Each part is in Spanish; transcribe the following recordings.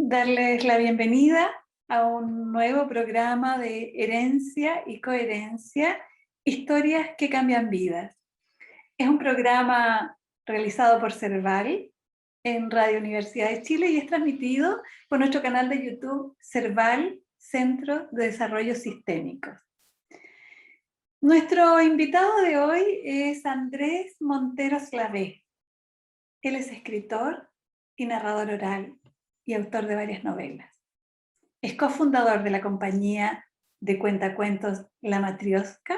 darles la bienvenida a un nuevo programa de Herencia y Coherencia, historias que cambian vidas. Es un programa realizado por Cerval en Radio Universidad de Chile y es transmitido por nuestro canal de YouTube Cerval, Centro de Desarrollo Sistémico. Nuestro invitado de hoy es Andrés Montero Slavé. Él es escritor y narrador oral y autor de varias novelas. Es cofundador de la compañía de cuentacuentos La Matrioska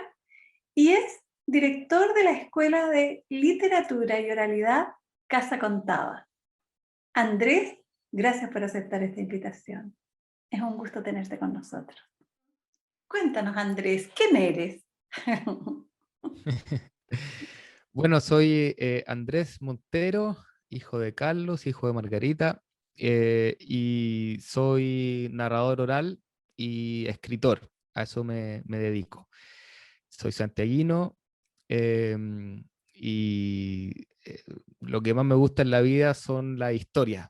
y es director de la Escuela de Literatura y Oralidad Casa Contada. Andrés, gracias por aceptar esta invitación. Es un gusto tenerte con nosotros. Cuéntanos, Andrés, ¿quién eres? Bueno, soy Andrés Montero, hijo de Carlos, hijo de Margarita, y soy narrador oral y escritor. A eso me dedico. Soy santiaguino, y lo que más me gusta en la vida son las historias,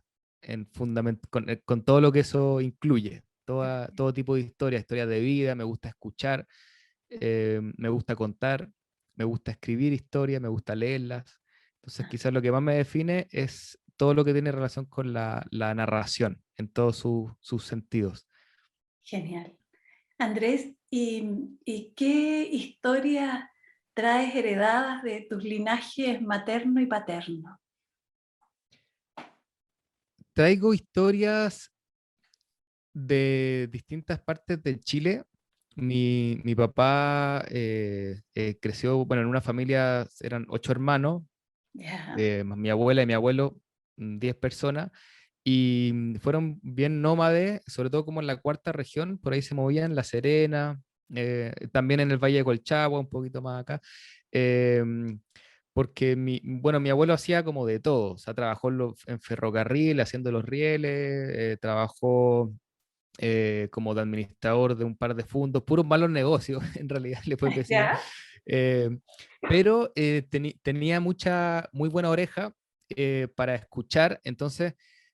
con todo lo que eso incluye. Todo tipo de historias, historias de vida, me gusta escuchar, me gusta contar, me gusta escribir historias, me gusta leerlas. Entonces quizás lo que más me define es todo lo que tiene relación con la narración en todos sus sentidos. Genial. Andrés, ¿y qué historias traes heredadas de tus linajes materno y paterno? Traigo historias de distintas partes de Chile. Mi papá creció, bueno, en una familia, eran 8 hermanos, Ya. más mi abuela y mi abuelo, 10 personas, y fueron bien nómades, sobre todo como en la cuarta región, por ahí se movían, La Serena, también en el Valle de Colchagua, un poquito más acá, porque bueno, mi abuelo hacía como de todo, o sea, trabajó en ferrocarril, haciendo los rieles, trabajó como de administrador de un par de fondos, puros malos negocios, en realidad le fue pésimo. ¿Ya? Eh, pero tenía muy buena oreja para escuchar, entonces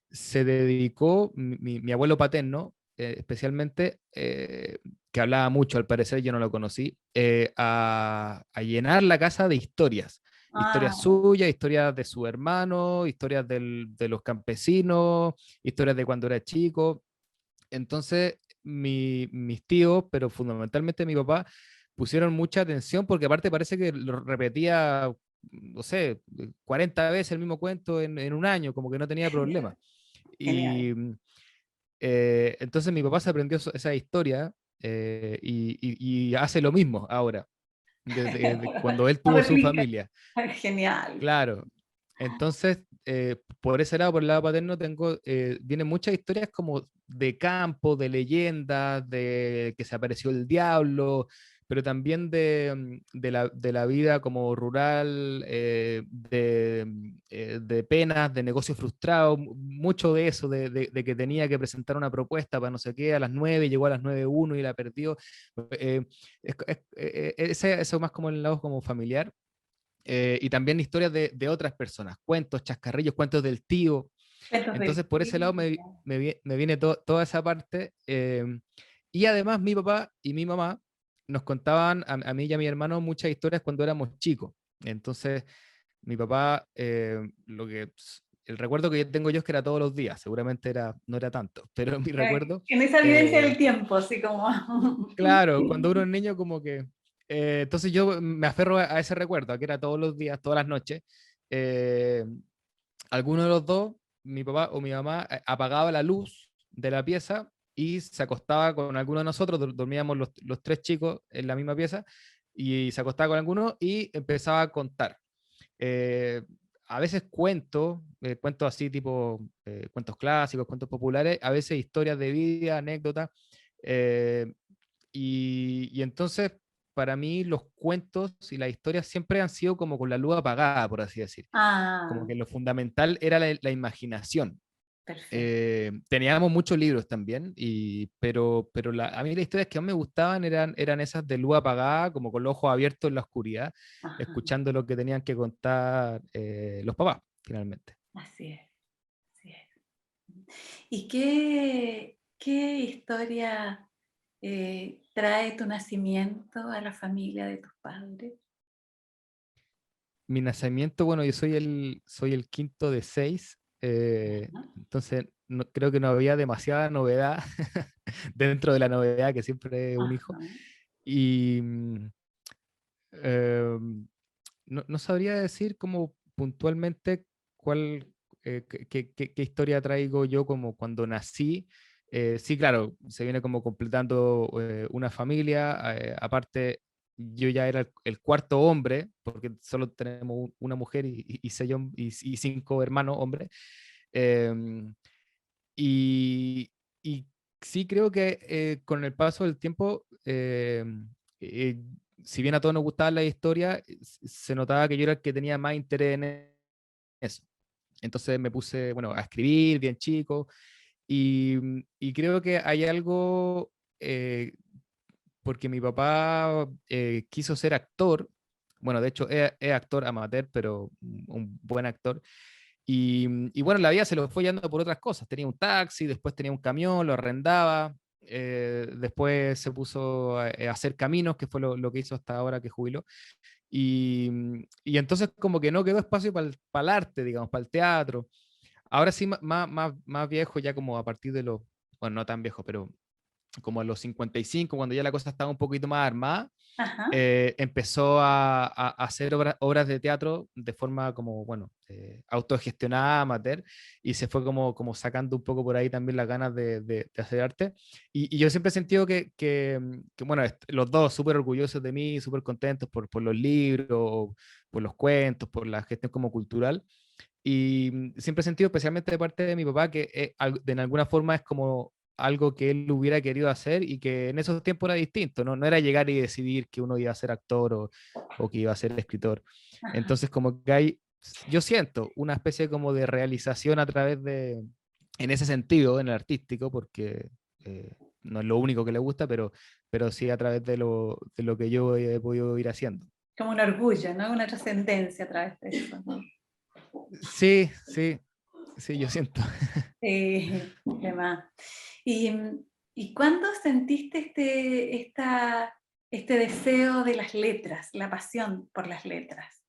se dedicó, mi abuelo paterno, especialmente, que hablaba mucho, al parecer yo no lo conocí, a llenar la casa de historias. Historias Ah, suyas, historias de su hermano, historias de los campesinos, historias de cuando era chico. Entonces, mis tíos, pero fundamentalmente mi papá, pusieron mucha atención porque aparte parece que lo repetía, no sé, 40 veces el mismo cuento en un año, como que no tenía problema. genial. Y entonces mi papá se aprendió esa historia, y hace lo mismo ahora, desde cuando él No tuvo su replica. familia. Genial. Claro. Entonces, por ese lado, por el lado paterno, vienen muchas historias como de campo, de leyendas, de que se apareció el diablo, pero también de la vida como rural, de penas, de negocios frustrados, mucho de eso, de que tenía que presentar una propuesta para no sé qué a las 9, llegó a las 9:01 y la perdió. Eh, eso más como en el lado como familiar. Y también historias de otras personas, cuentos, chascarrillos, cuentos del tío. Cuentos del Entonces, por ese lado tío. me viene toda esa parte. Y además, mi papá y mi mamá nos contaban a mí y a mi hermano muchas historias cuando éramos chicos. Entonces, mi papá, el recuerdo que tengo yo es que era todos los días, seguramente no era tanto, pero mi recuerdo, En esa vivencia eh, del tiempo, así como... claro, cuando uno es niño como que... entonces yo me aferro a ese recuerdo, a que era todos los días, todas las noches. Eh, Alguno de los dos, mi papá o mi mamá, apagaba la luz de la pieza y se acostaba con alguno de nosotros, dormíamos los tres chicos en la misma pieza, y se acostaba con alguno y empezaba a contar. Eh, a veces cuentos así tipo cuentos clásicos, cuentos populares, a veces historias de vida, anécdotas. eh, y entonces, para mí, los cuentos y las historias siempre han sido como con la luz apagada, por así decir. Como Ah, que lo fundamental era la imaginación. perfecto. Teníamos muchos libros también, pero a mí las historias que más me gustaban eran esas de luz apagada, como con los ojos abiertos en la oscuridad, Ajá, escuchando lo que tenían que contar los papás, finalmente. así es, así es. ¿Y qué historia trae tu nacimiento a la familia de tus padres? Mi nacimiento, bueno, yo soy el quinto de seis, Ajá, entonces creo que no había demasiada novedad dentro de la novedad que siempre es un hijo. ajá, Y eh, no sabría decir como puntualmente cuál, qué historia traigo yo como cuando nací. Sí, claro, se viene como completando una familia. Aparte, yo ya era el cuarto hombre, porque solo tenemos una mujer y cinco hermanos hombres. Em, y, y sí creo que con el paso del tiempo, eh, si bien a todos nos gustaba la historia, se notaba que yo era el que tenía más interés en eso. Entonces me puse, bueno, a escribir bien chico y creo que hay algo, porque mi papá quiso ser actor, bueno, de hecho es actor amateur, pero un buen actor, y bueno, la vida se lo fue yendo por otras cosas. Tenía un taxi, después tenía un camión, lo arrendaba, después se puso a hacer caminos, que fue lo que hizo hasta ahora que jubiló. Y entonces como que no quedó espacio para el arte, digamos, para el teatro. Ahora sí, más viejo, ya como a partir de los, bueno, no tan viejo, pero como a los 55, cuando ya la cosa estaba un poquito más armada, ajá. empezó a hacer obras de teatro de forma como, bueno, autogestionada, amateur, y se fue como sacando un poco por ahí también las ganas de hacer arte. Y yo siempre he sentido que, bueno, los dos súper orgullosos de mí, súper contentos por los libros, por los cuentos, por la gestión como cultural. Y siempre he sentido, especialmente de parte de mi papá, que en alguna forma es como algo que él hubiera querido hacer y que en esos tiempos era distinto, ¿no? No era llegar y decidir que uno iba a ser actor o que iba a ser escritor. Ajá. Entonces, como que hay, yo siento una especie como de realización a través de, en ese sentido, en el artístico, porque no es lo único que le gusta, pero sí a través de lo que yo he podido ir haciendo. Como un orgullo, ¿no? Una trascendencia a través de eso, ¿no? Sí, sí, sí, yo siento. ¿Qué más? ¿Y, y cuándo sentiste este deseo de las letras, la pasión por las letras?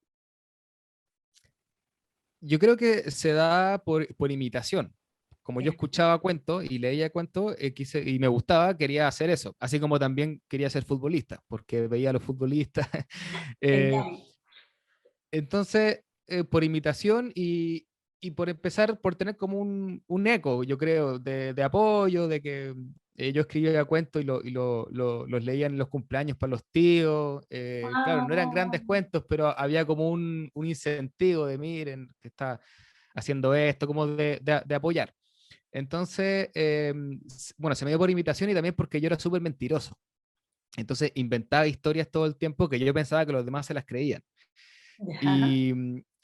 Yo creo que se da por imitación. Como yo Ya. escuchaba cuentos y leía cuentos y me gustaba, quería hacer eso. Así como también quería ser futbolista, porque veía a los futbolistas. Eh, Genial. entonces, por imitación y por empezar, por tener como un eco, yo creo, de apoyo, de que yo escribía cuentos los leía en los cumpleaños para los tíos. Claro, no eran Ah, grandes cuentos, pero había como un incentivo de miren, que está haciendo esto, como de apoyar. Entonces, bueno, se me dio por imitación y también porque yo era súper mentiroso. Entonces inventaba historias todo el tiempo que yo pensaba que los demás se las creían. ya. Y,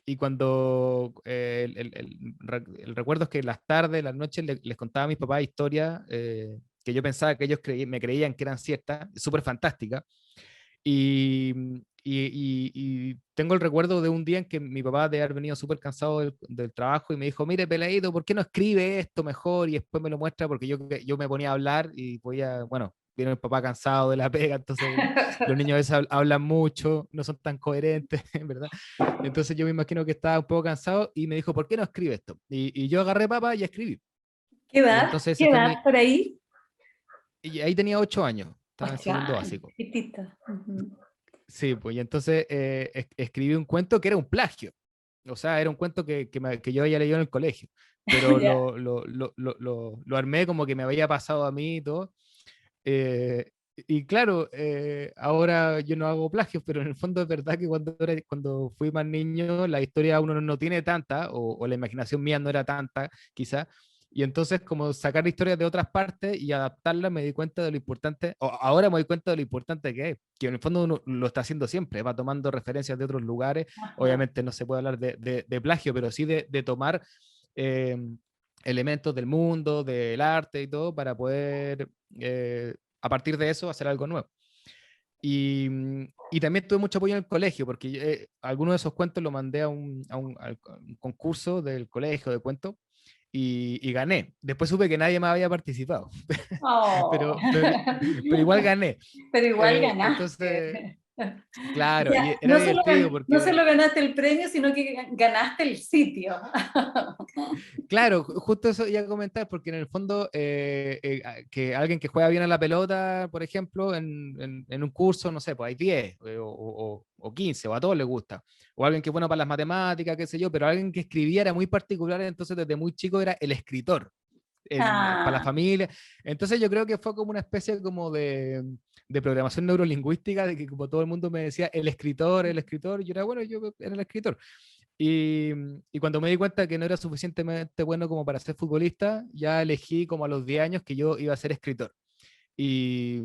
y cuando el recuerdo es que las tardes, las noches les contaba a mis papás historias que yo pensaba que ellos me creían que eran ciertas, súper fantásticas. Y, y tengo el recuerdo de un día en que mi papá de haber venido súper cansado del trabajo y me dijo, mire, Peladito, ¿por qué no escribe esto mejor? Y después me lo muestra porque yo me ponía a hablar y podía, bueno, viene mi papá cansado de la pega, entonces los niños a veces hablan mucho, no son tan coherentes, ¿verdad? Entonces yo me imagino que estaba un poco cansado y me dijo, ¿por qué no escribe esto? Y yo agarré papá y escribí. ¿Qué Y edad? entonces ¿Qué ese fue edad mi... por ahí? Y ahí tenía 8 años, estaba en 8 segundo años, básico. chiquitito. Ujú. Sí, pues y entonces escribí un cuento que era un plagio. O sea, era un cuento que yo había leído en el colegio, pero Ya. lo armé como que me había pasado a mí y todo. Eh, y claro, ahora yo no hago plagios, pero en el fondo es verdad que cuando fui más niño, la historia uno no tiene tanta, o la imaginación mía no era tanta, quizá. Y entonces, como sacar historias de otras partes y adaptarlas, me di cuenta de lo importante, o ahora me doy cuenta de lo importante que es, que en el fondo uno lo está haciendo siempre, va tomando referencias de otros lugares. Ajá. Obviamente no se puede hablar de plagio, pero sí de tomar eh, elementos del mundo, del arte y todo, para poder a partir de eso hacer algo nuevo. Y también tuve mucho apoyo en el colegio, porque algunos de esos cuentos lo mandé a un concurso del colegio de cuentos, y gané. Después supe que nadie más había participado, Oh. pero igual gané. Pero igual Entonces, ganaste. O claro, y sea, era divertido no porque, solo ganaste el premio, sino que ganaste el sitio. claro, justo eso iba a comentar, porque en el fondo, que alguien que juega bien a la pelota, por ejemplo, en un curso, no sé, pues hay 10 o 15, o a todos les gusta. O alguien que es bueno para las matemáticas, qué sé yo, pero alguien que escribía era muy particular, entonces desde muy chico era el escritor. Para la Ah, familia. Entonces yo creo que fue como una especie como de programación neurolingüística, de que como todo el mundo me decía el escritor, yo era bueno, yo era el escritor. Y, y cuando me di cuenta que no era suficientemente bueno como para ser futbolista, ya elegí como a los 10 años que yo iba a ser escritor. Y,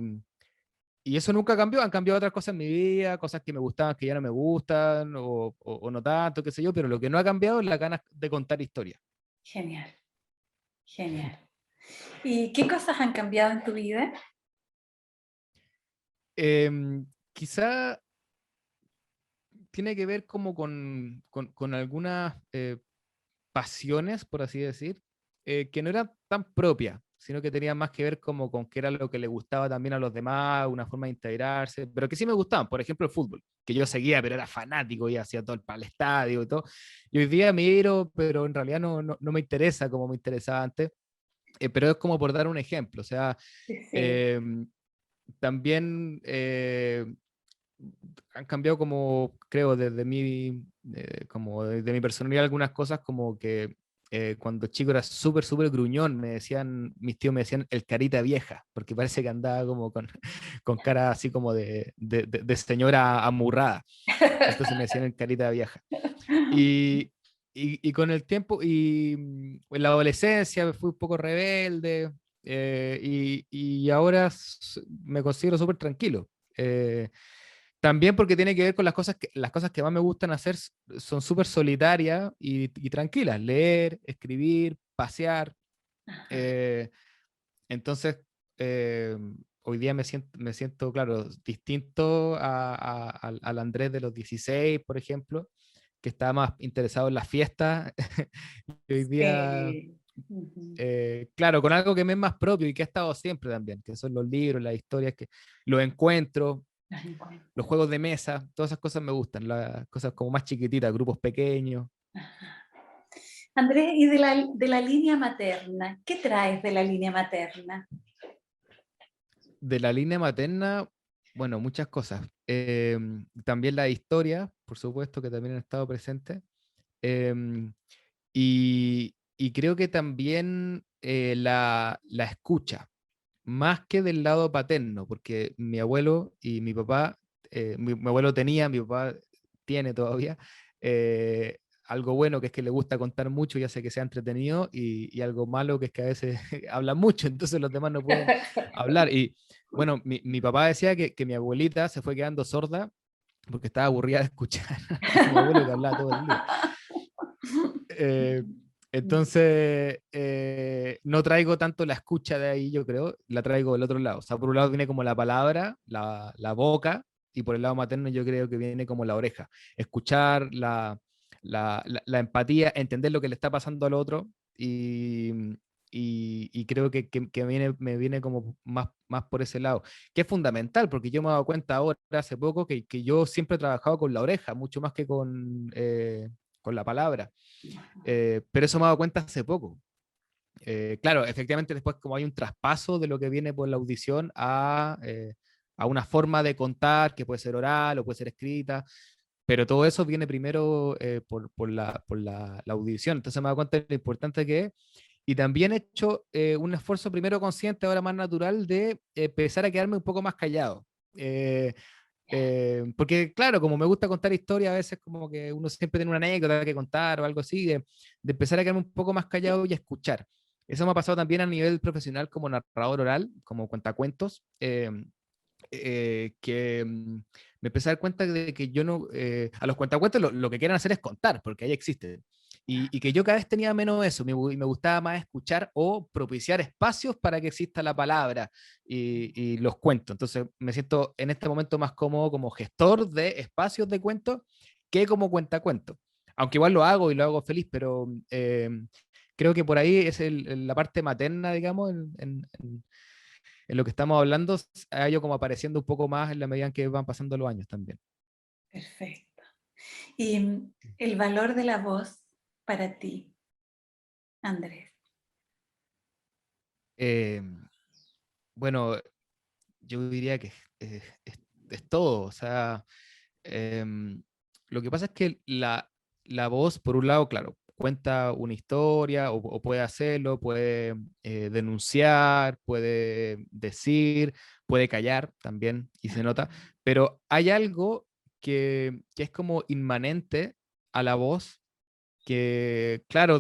y eso nunca cambió, han cambiado otras cosas en mi vida, cosas que me gustaban, que ya no me gustan, o no tanto, qué sé yo, pero lo que no ha cambiado es la ganas de contar historias. genial, genial. ¿Y qué cosas han cambiado en tu vida? Quizá tiene que ver como con algunas pasiones, por así decir, que no eran tan propias, sino que tenían más que ver como con qué era lo que le gustaba también a los demás, una forma de integrarse, pero que sí me gustaban, por ejemplo el fútbol, que yo seguía, pero era fanático y hacía todo para el estadio y todo. Y hoy día miro, pero en realidad no me interesa como me interesaba antes, pero es como por dar un ejemplo, o sea, Sí, sí. eh, también han cambiado como, creo, desde mi, como desde mi personalidad algunas cosas, como que cuando chico era súper gruñón, mis tíos me decían el carita vieja, porque parece que andaba como con, con cara así como de señora amurrada. Entonces me decían el carita vieja. Y, y con el tiempo, en la adolescencia fui un poco rebelde, y ahora me considero súper tranquilo. También porque tiene que ver con las cosas que más me gustan hacer son súper solitarias y tranquilas, leer, escribir, pasear. Ajá. eh, entonces, eh, hoy día me siento, claro, distinto al Andrés de los 16, por ejemplo, que estaba más interesado en las fiestas. Y hoy día, Sí. Ujú. claro, con algo que me es más propio y que ha estado siempre también, que son los libros, las historias, que los encuentros, Las encuentro. los juegos de mesa, todas esas cosas me gustan, las cosas como más chiquititas, grupos pequeños. Andrés, y de la línea materna, ¿qué traes de la línea materna? De la línea materna, bueno, muchas cosas. También la historia, por supuesto, que también han estado presentes. Em, y creo que también la escucha, más que del lado paterno, porque mi abuelo y mi papá, mi abuelo tenía, mi papá tiene todavía, algo bueno que es que le gusta contar mucho y hace que sea entretenido, y algo malo que es que a veces habla mucho, entonces los demás no pueden hablar. Y bueno, mi papá decía que mi abuelita se fue quedando sorda porque estaba aburrida de escuchar a mi abuelo que hablaba todo el día. Eh, entonces, no traigo tanto la escucha de ahí, yo creo, la traigo del otro lado. O sea, por un lado viene como la palabra, la boca, y por el lado materno yo creo que viene como la oreja. Escuchar la empatía, entender lo que le está pasando al otro, y, y creo que me viene como más por ese lado, que es fundamental, porque yo me he dado cuenta ahora, hace poco, que yo siempre he trabajado con la oreja, mucho más que con la palabra. Pero eso me he dado cuenta hace poco. Claro, efectivamente después como hay un traspaso de lo que viene por la audición a una forma de contar que puede ser oral o puede ser escrita, pero todo eso viene primero por la audición. Entonces me he dado cuenta de lo importante que es. Y también he hecho un esfuerzo primero consciente, ahora más natural, de empezar a quedarme un poco más callado. Eh, Porque, claro, como me gusta contar historias, a veces como que uno siempre tiene una anécdota que contar o algo así, de empezar a quedarme un poco más callado y a escuchar. Eso me ha pasado también a nivel profesional como narrador oral, como cuentacuentos, que me empecé a dar cuenta de que yo no, a los cuentacuentos lo que quieren hacer es contar, porque ahí existen. Y que yo cada vez tenía menos eso, me gustaba más escuchar o propiciar espacios para que exista la palabra y los cuentos. Entonces me siento en este momento más cómodo como gestor de espacios de cuentos que como cuentacuentos. Aunque igual lo hago y lo hago feliz, pero creo que por ahí es la parte materna, digamos, en lo que estamos hablando, ha ido como apareciendo un poco más en la medida en que van pasando los años también. Perfecto. Y el valor de la voz para ti, Andrés. Eh, bueno, yo diría que es todo, o sea, em, lo que pasa es que la voz, por un lado, claro, cuenta una historia o puede hacerlo, puede denunciar, puede decir, puede callar también, y se nota, pero hay algo que es como inmanente a la voz que, claro,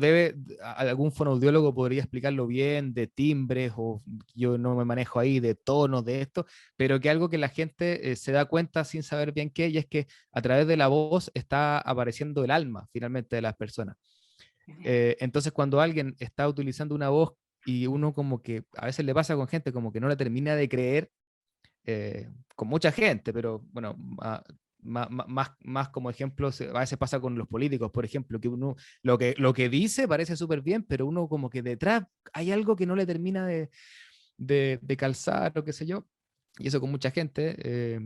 algún fonoaudiólogo podría explicarlo bien, de timbres, o yo no me manejo ahí, de tonos, de esto, pero que algo que la gente se da cuenta sin saber bien qué, y es que a través de la voz está apareciendo el alma, finalmente, de las personas. Entonces, cuando alguien está utilizando una voz y uno como que, a veces le pasa con gente como que no la termina de creer, con mucha gente, pero bueno, más como ejemplo, a veces pasa con los políticos, por ejemplo, que uno lo que dice parece súper bien, pero uno como que detrás hay algo que no le termina de calzar o qué sé yo. Y eso con mucha gente,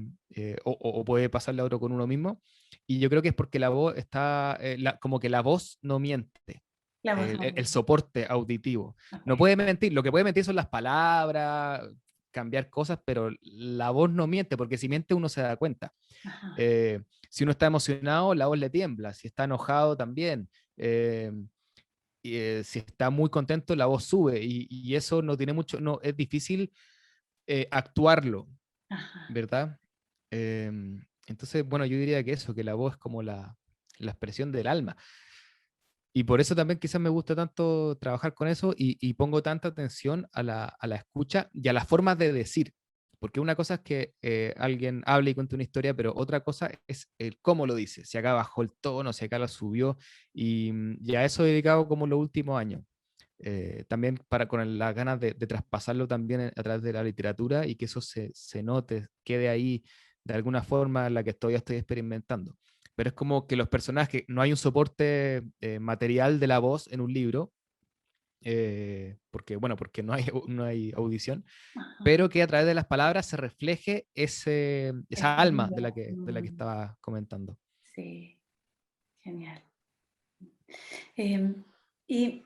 o puede pasarle a otro con uno mismo. Y yo creo que es porque la voz está, como que la voz no miente, La voz el también. soporte auditivo. No Ok. puede mentir, lo que puede mentir son las palabras, cambiar cosas, pero la voz no miente, porque si miente uno se da cuenta. Ajá. Eh, si uno está emocionado, la voz le tiembla, si está enojado también. Si está muy contento, la voz sube y eso no tiene mucho, no, es difícil actuarlo, Ajá. ¿verdad? Eh, entonces, bueno, yo diría que eso, que la voz es como la expresión del alma. Y por eso también quizás me gusta tanto trabajar con eso y pongo tanta atención a la escucha y a las formas de decir. Porque una cosa es que alguien hable y cuente una historia, pero otra cosa es el cómo lo dice. Si acá bajó el tono, si acá lo subió. Y a eso he dedicado como los últimos años. También con las ganas de traspasarlo también a través de la literatura y que eso se note, quede ahí de alguna forma en la que todavía estoy experimentando. Pero es como que los personajes, no hay un soporte material de la voz en un libro, porque no hay audición, Ajá. pero que a través de las palabras se refleje esa Esa alma vida. de la que estaba comentando. Sí, genial. Em, y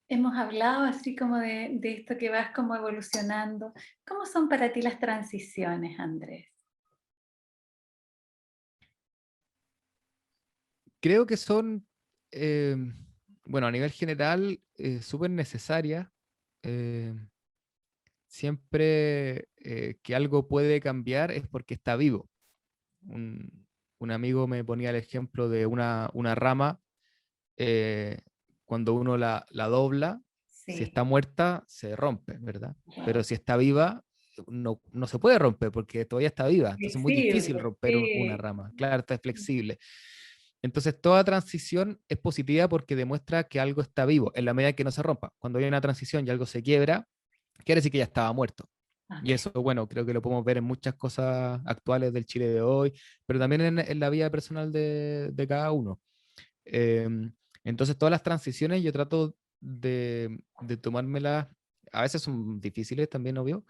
hemos hablado así como de esto que vas como evolucionando. ¿Cómo son para ti las transiciones, Andrés? Creo que son, eh, bueno, a nivel general, súper necesarias. eh, Siempre que algo puede cambiar es porque está vivo. Un, un amigo me ponía el ejemplo de una rama, eh, cuando uno la dobla, si Sí. está muerta, se rompe, ¿verdad? Pero Wow. si está viva, no se puede romper porque todavía está viva. Entonces es muy difícil Flexible, romper una sí. rama. Claro, está flexible. Entonces toda transición es positiva porque demuestra que algo está vivo en la medida en que no se rompa. Cuando hay una transición y algo se quiebra, quiere decir que ya estaba muerto. Y Ok. eso, bueno, creo que lo podemos ver en muchas cosas actuales del Chile de hoy, pero también en la vida personal de cada uno. Eh, entonces, todas las transiciones yo trato de tomármelas, a veces son difíciles también, obvio,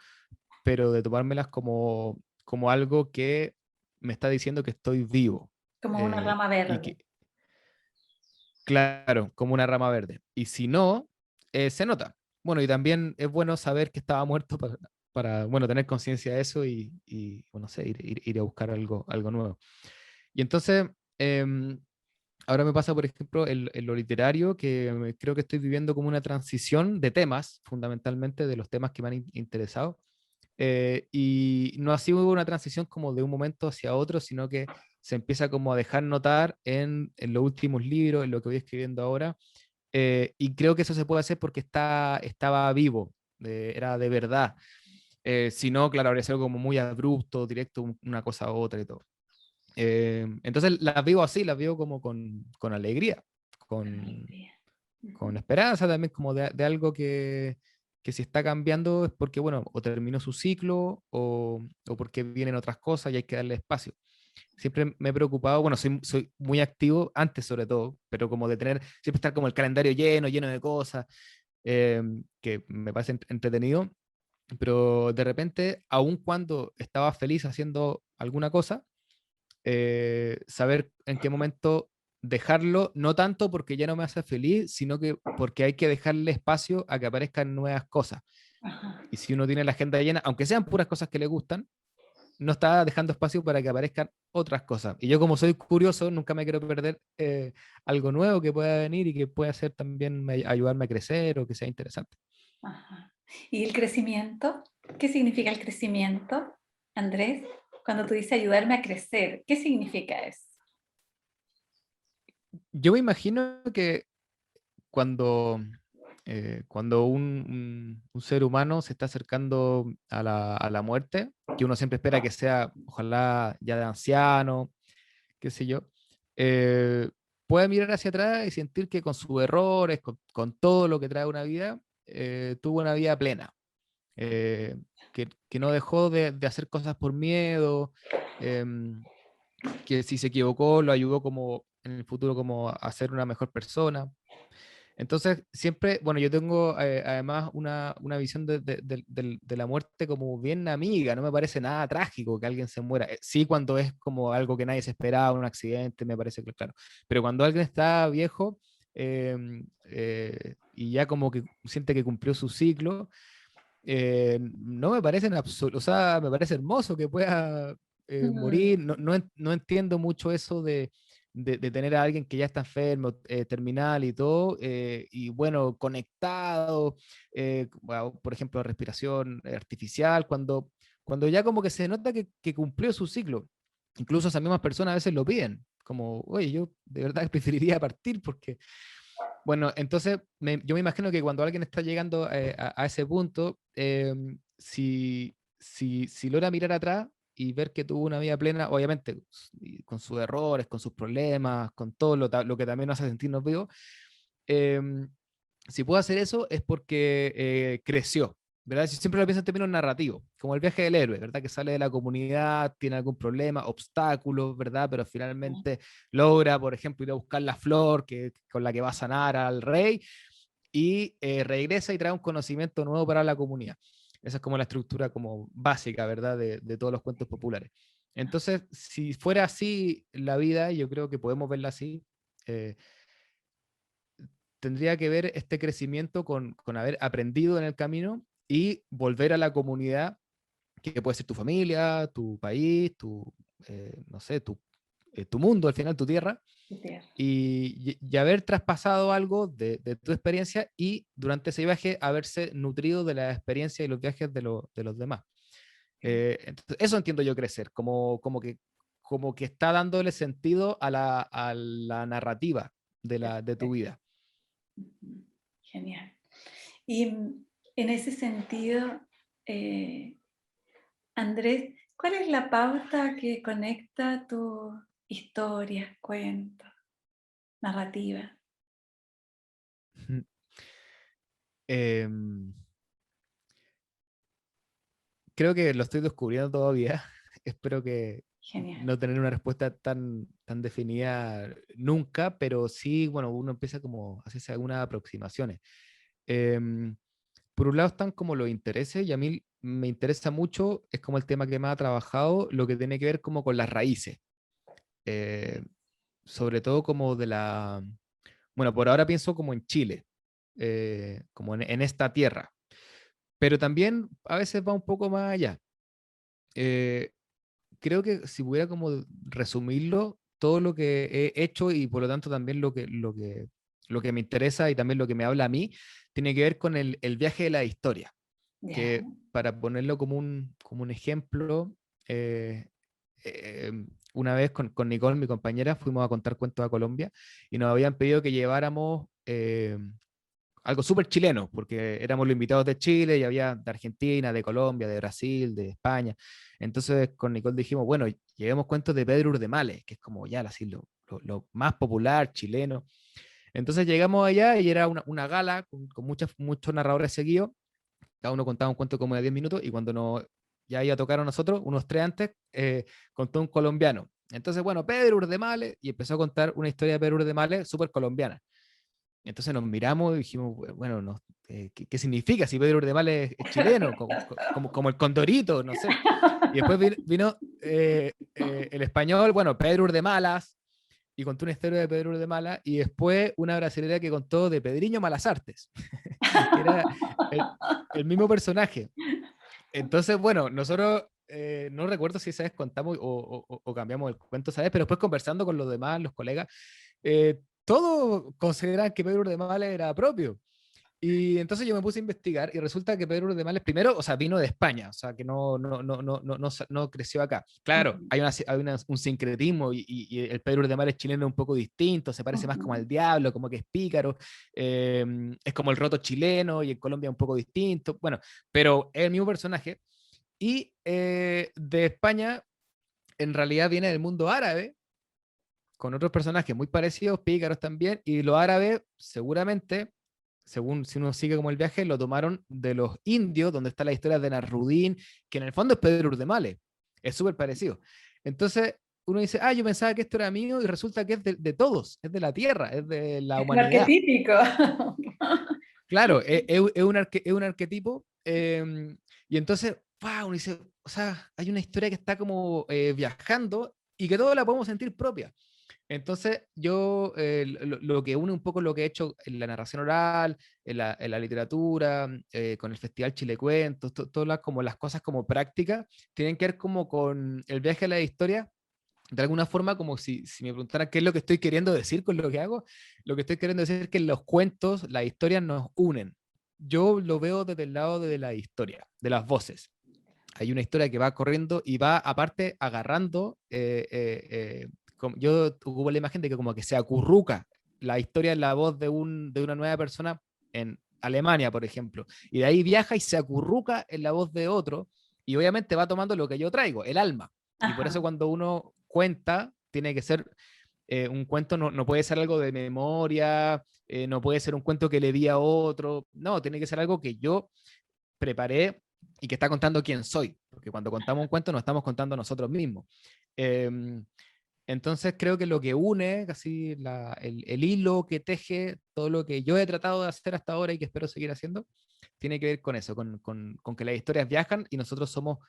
pero de tomármelas como algo que me está diciendo que estoy vivo. Como una rama Y verde. que, claro, como una rama verde. Y si no, se nota. Bueno, y también es bueno saber que estaba muerto para bueno, tener conciencia de eso y bueno, no sé, ir a buscar algo nuevo. Y entonces, ahora me pasa, por ejemplo, en lo literario, que creo que estoy viviendo como una transición de temas, fundamentalmente de los temas que me han interesado. Y no ha sido una transición como de un momento hacia otro, sino que se empieza como a dejar notar en los últimos libros, en lo que voy escribiendo ahora. Y creo que eso se puede hacer porque estaba vivo, era de verdad. Si no, claro, habría sido como muy abrupto, directo, una cosa a otra y todo. Entonces las vivo así, las vivo como con alegría, Con con, alegría. con Ujú. esperanza también, como de algo que si está cambiando es porque, bueno, o terminó su ciclo o porque vienen otras cosas y hay que darle espacio. siempre me he preocupado, bueno, soy muy activo, antes sobre todo, pero como de tener, siempre estar como el calendario lleno de cosas, que me parece entretenido, pero de repente, aun cuando estaba feliz haciendo alguna cosa, saber en qué momento dejarlo, no tanto porque ya no me hace feliz, sino que porque hay que dejarle espacio a que aparezcan nuevas cosas. Ajá. Y si uno tiene la agenda llena, aunque sean puras cosas que le gustan, no está dejando espacio para que aparezcan otras cosas. Y yo como soy curioso, nunca me quiero perder algo nuevo que pueda venir y que pueda ser también ayudarme a crecer o que sea interesante. Ajá. ¿Y el crecimiento? ¿Qué significa el crecimiento, Andrés? Cuando tú dices ayudarme a crecer, ¿qué significa eso? Yo me imagino que cuando, cuando un ser humano se está acercando a la muerte, que uno siempre espera que sea, ojalá ya de anciano, qué sé yo, eh, puede mirar hacia atrás y sentir que con sus errores, con todo lo que trae una vida, tuvo una vida plena, eh, que no dejó de hacer cosas por miedo, em, que si se equivocó lo ayudó como en el futuro como a ser una mejor persona. Entonces, siempre, bueno, yo tengo además una visión de la muerte como bien amiga, no me parece nada trágico que alguien se muera. Sí, cuando es como algo que nadie se esperaba, un accidente, me parece que claro. Pero cuando alguien está viejo y ya como que siente que cumplió su ciclo, no me parece en absoluto, o sea, me parece hermoso que pueda morir. Mm, No entiendo mucho eso de tener a alguien que ya está enfermo, terminal y todo, y bueno, conectado, bueno, por ejemplo, respiración artificial, cuando ya como que se nota que cumplió su ciclo. Incluso esas mismas personas a veces lo piden, como, oye, yo de verdad preferiría partir porque bueno, entonces yo me imagino que cuando alguien está llegando a ese punto, si logra mirar atrás y ver que tuvo una vida plena, obviamente y con sus errores, con sus problemas, con todo lo que también nos hace sentirnos vivos, em, si puedo hacer eso es porque creció, ¿verdad? Si siempre lo pienso en términos narrativos, como el viaje del héroe, ¿verdad? Que sale de la comunidad, tiene algún problema, obstáculos, ¿verdad? Pero finalmente logra, por ejemplo, ir a buscar la flor con la que va a sanar al rey y regresa y trae un conocimiento nuevo para la comunidad. Esa es como la estructura como básica, ¿verdad? De todos los cuentos populares. Entonces, si fuera así la vida, yo creo que podemos verla así. eh, Tendría que ver este crecimiento con haber aprendido en el camino y volver a la comunidad, que puede ser tu familia, tu país, no sé, tu mundo, al final tu tierra, entiendo. y haber traspasado algo de tu experiencia y durante ese viaje haberse nutrido de la experiencia y los viajes de los demás. Entonces, eso entiendo yo crecer, como que está dándole sentido a la narrativa de tu vida. Ujú. Genial. Y en ese sentido, eh, Andrés, ¿cuál es la pauta que conecta tu historia, cuento, narrativa? Em, Creo que lo estoy descubriendo todavía. Espero que Genial. no tener una respuesta tan definida nunca, pero sí, bueno, uno empieza como a hacerse algunas aproximaciones. Em, por un lado están como los intereses, y a mí me interesa mucho, es como el tema que más ha trabajado, lo que tiene que ver como con las raíces. Eh, Sobre todo como bueno, por ahora pienso como en Chile, como en esta tierra, pero también a veces va un poco más allá. Eh, Creo que si pudiera como resumirlo, todo lo que he hecho y por lo tanto también lo que me interesa y también lo que me habla a mí, tiene que ver con el viaje de la historia, Ya. que para ponerlo como un ejemplo, eh, eh, una vez con Nicole, mi compañera, fuimos a contar cuentos a Colombia y nos habían pedido que lleváramos algo súper chileno, porque éramos los invitados de Chile y había de Argentina, de Colombia, de Brasil, de España. Entonces con Nicole dijimos, bueno, llevemos cuentos de Pedro Urdemales, que es como ya así lo más popular chileno. Entonces llegamos allá y era una gala con muchos narradores seguidos, cada uno contaba un cuento como de 10 minutos y cuando ya iba a tocar a nosotros, unos tres antes, contó un colombiano Entonces, bueno, Pedro Urdemales, y empezó a contar una historia de Pedro Urdemales súper colombiana. Entonces nos miramos y dijimos, bueno, no, ¿qué significa si Pedro Urdemales es chileno? Como el Condorito, no sé. Y después vino el español, bueno, Pedro Urdemalas, y contó una historia de Pedro Urdemala, y después una brasilera que contó de Pedriño Malasartes, que era el, el mismo personaje. Entonces, bueno, nosotros no recuerdo si esa vez contamos o cambiamos el cuento, ¿sabes? Pero después conversando con los demás, los colegas, todos consideraban que Pedro Urdemala era propio. Y entonces yo me puse a investigar y resulta que Pedro Urdemales primero, o sea, vino de España, o sea, que no creció acá. Claro, Ujú, hay un sincretismo y el Pedro Urdemales chileno es un poco distinto, se parece más como ujú. al diablo, como que es pícaro, es como el roto chileno y en Colombia un poco distinto, bueno, pero es el mismo personaje. Y de España, en realidad viene del mundo árabe, con otros personajes muy parecidos, pícaros también, y los árabes seguramente, según si uno sigue como el viaje, lo tomaron de los indios, donde está la historia de Nasruddin, que en el fondo es Pedro Urdemales, es súper parecido. Entonces uno dice, ah, yo pensaba que esto era mío y resulta que es de todos, es de la tierra, es de la Es un humanidad. arquetípico. Claro, es un arquetipo, y entonces, wow, uno dice, o sea, hay una historia que está como viajando y que todos la podemos sentir propia. Entonces, yo lo que une un poco lo que he hecho en la narración oral, en la literatura, con el Festival Chile Cuentos, todas como las cosas como prácticas, tienen que ver como con el viaje a la historia, de alguna forma, como si me preguntaran qué es lo que estoy queriendo decir con lo que hago, lo que estoy queriendo decir es que los cuentos, las historias nos unen. Yo lo veo desde el lado de la historia, de las voces. Hay una historia que va corriendo y va aparte agarrando, yo ocupo la imagen de que como que se acurruca la historia en la voz de una nueva persona en Alemania, por ejemplo, y de ahí viaja y se acurruca en la voz de otro, y obviamente va tomando lo que yo traigo, el alma. Y por eso Ajá, cuando uno cuenta, tiene que ser un cuento, no puede ser algo de memoria, no puede ser un cuento que le di a otro, no, tiene que ser algo que yo preparé y que está contando quién soy, porque cuando contamos un cuento nos estamos contando a nosotros mismos. Eh, entonces creo que lo que une, casi el hilo que teje todo lo que yo he tratado de hacer hasta ahora y que espero seguir haciendo, tiene que ver con eso, con que las historias viajan y nosotros somos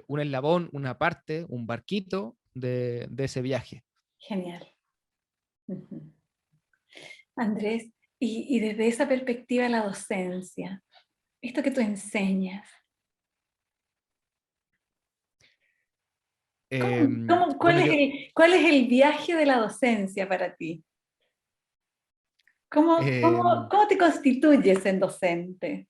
un eslabón, una parte, un barquito de ese viaje. genial. Ujú. Andrés, y desde esa perspectiva la docencia, esto que tú enseñas, Bueno, yo, cuál es el viaje de la docencia para ti? eh, ¿Cómo te constituyes en docente?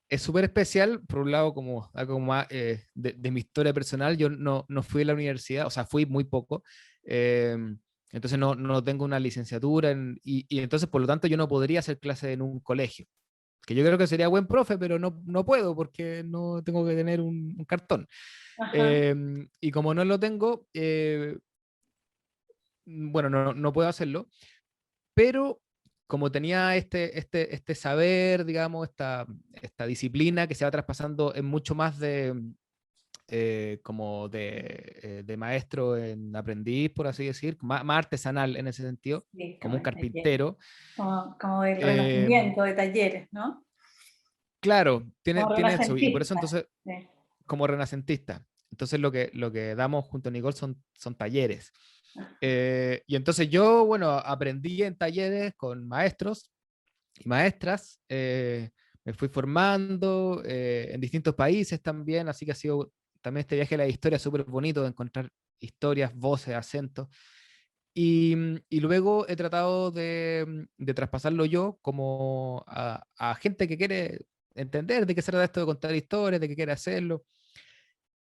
es súper especial, por un lado, como algo más de mi historia personal. Yo no fui a la universidad, o sea, fui muy poco. eh, entonces no tengo una licenciatura y entonces, por lo tanto, yo no podría hacer clase en un colegio. Que yo creo que sería buen profe, pero no puedo porque no tengo que tener un cartón. Ajá, Y como no lo tengo, bueno, no puedo hacerlo, pero como tenía este saber, digamos, esta disciplina que se va traspasando en mucho más como de maestro en aprendiz, por así decir, más artesanal en ese sentido, sí, como como un de talleres, carpintero. como del eh, renacimiento de talleres, ¿no? claro, Como tiene eso, y por eso renacentista. entonces, Sí. como renacentista, entonces lo que damos junto a Nicole son talleres. Y entonces yo, bueno, aprendí en talleres con maestros y maestras, me fui formando en distintos países también, así que ha sido también este viaje a la historia súper bonito de encontrar historias, voces, acentos. Y luego he tratado de traspasarlo yo como a gente que quiere entender de qué se trata esto de contar historias, de qué quiere hacerlo.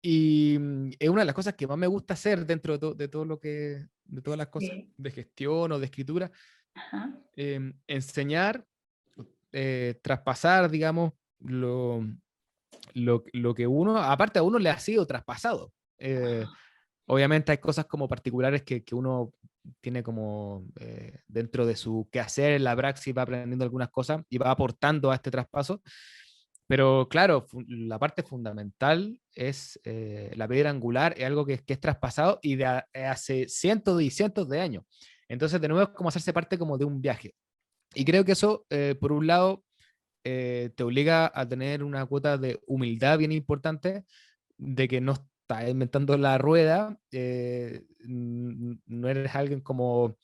Y es una de las cosas que más me gusta hacer dentro de todo lo de todas las cosas Sí. de gestión o de escritura, Ajá. enseñar, traspasar, digamos, lo que uno, aparte a uno le ha sido traspasado. Obviamente hay cosas como particulares que uno tiene como dentro de su quehacer, en la praxis va aprendiendo algunas cosas y va aportando a este traspaso, Pero claro, la parte fundamental es la piedra angular, es algo que es traspasado y hace cientos y cientos de años. Entonces, de nuevo, es como hacerse parte como de un viaje. Y creo que eso, por un lado, te obliga a tener una cuota de humildad bien importante, de que no estás inventando la rueda, no eres alguien como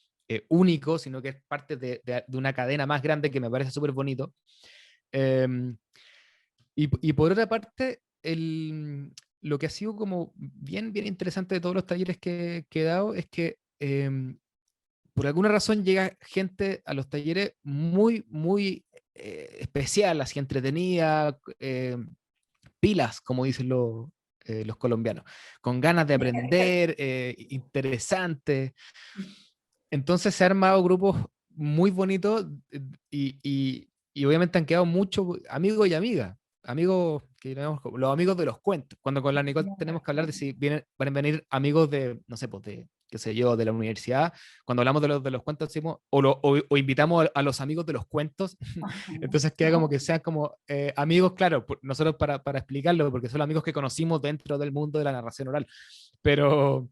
único, sino que es parte de una cadena más grande que me parece súper bonito. Eh, y por otra parte, lo que ha sido como bien, bien interesante de todos los talleres que he dado es que por alguna razón llega gente a los talleres muy, muy especial, así entretenida, pilas, como dicen los colombianos, con ganas de aprender, interesante. Entonces se han armado grupos muy bonitos y obviamente han quedado muchos amigos y amigas. Amigos que tenemos, los amigos de los cuentos. Cuando con la Nicole tenemos que hablar de si van a venir amigos de, no sé, pues de, qué sé yo, de la universidad. Cuando hablamos de los cuentos, decimos, o invitamos a los amigos de los cuentos. Entonces queda como que sean como amigos, claro, nosotros para explicarlo, porque son amigos que conocimos dentro del mundo de la narración oral. Pero,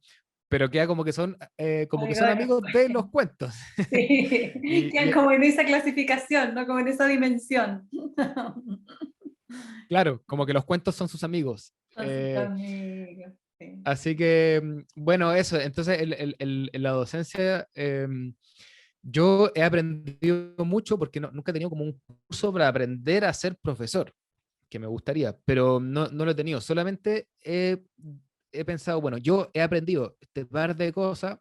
pero queda como que Amigo son de los amigos de los cuentos. cuentos. Sí, y, quedan y, como en esa clasificación, ¿no? Como en esa dimensión. claro, como que los cuentos son sus amigos. Son sus amigos, sí. Así que, bueno, eso. Entonces, en la docencia, yo he aprendido mucho porque nunca he tenido como un curso para aprender a ser profesor, que me gustaría, pero no lo he tenido. Solamente he pensado, bueno, yo he aprendido este par de cosas,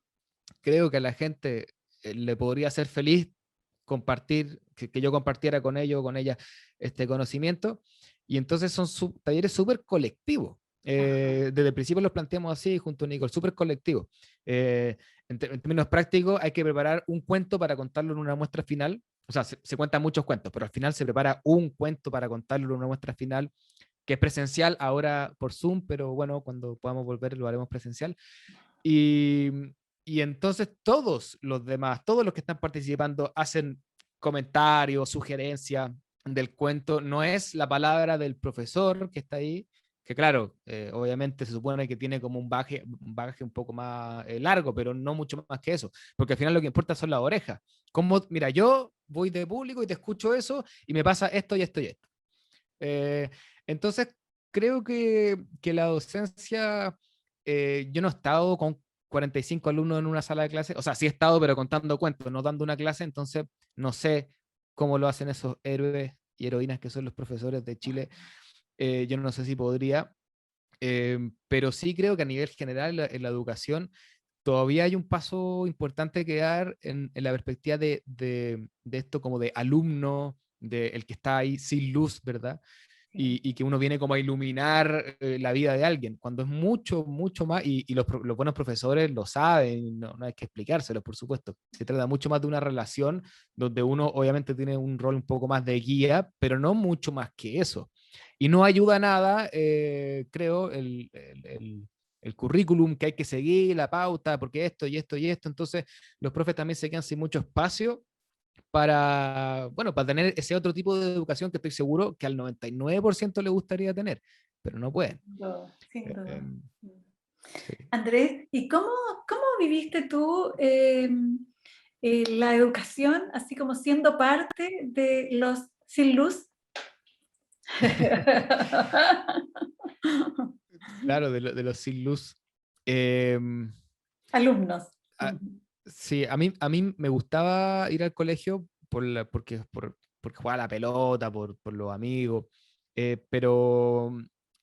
creo que a la gente le podría hacer feliz compartir, que yo compartiera con ellos o con ella este conocimiento. Y entonces son talleres súper colectivos. Desde el principio los planteamos así, junto a Nicole, súper colectivos. En términos prácticos, hay que preparar un cuento para contarlo en una muestra final. O sea, se cuentan muchos cuentos, pero al final se prepara un cuento para contarlo en una muestra final, que es presencial ahora por Zoom, pero bueno, cuando podamos volver lo haremos presencial. Y, y entonces todos los demás, todos los que están participando hacen comentarios, sugerencias del cuento. No es la palabra del profesor que está ahí, que claro, obviamente se supone que tiene como un bagaje un poco más largo, pero no mucho más que eso, porque al final lo que importa son las orejas. Como, mira, yo voy de público y te escucho eso y me pasa esto y esto y esto. Eh, entonces, creo que la docencia, yo no he estado con 45 alumnos en una sala de clase, o sea, sí he estado, pero contando cuentos, no dando una clase, entonces no sé cómo lo hacen esos héroes y heroínas que son los profesores de Chile. Yo no sé si podría, pero sí creo que a nivel general en la educación todavía hay un paso importante que dar en la perspectiva de esto como de alumno, de el que está ahí sin luz, ¿verdad? Sí. Y que uno viene como a iluminar la vida de alguien, cuando es mucho, mucho más, y los buenos profesores lo saben, no hay que explicárselo, por supuesto. Se trata mucho más de una relación donde uno obviamente tiene un rol un poco más de guía, pero no mucho más que eso. Y no ayuda a nada, creo, el currículum que hay que seguir, la pauta, porque esto y esto y esto. Entonces, los profes también se quedan sin mucho espacio para, bueno, para tener ese otro tipo de educación que estoy seguro que al 99% le gustaría tener, pero no pueden. Sin duda, sin Eh, duda. em, sí. Andrés, ¿y cómo viviste tú la educación, así como siendo parte de los sin luz? Claro, de los sin luz. Em, Alumnos. a- sí, a mí me gustaba ir al colegio porque jugaba a la pelota, por los amigos, pero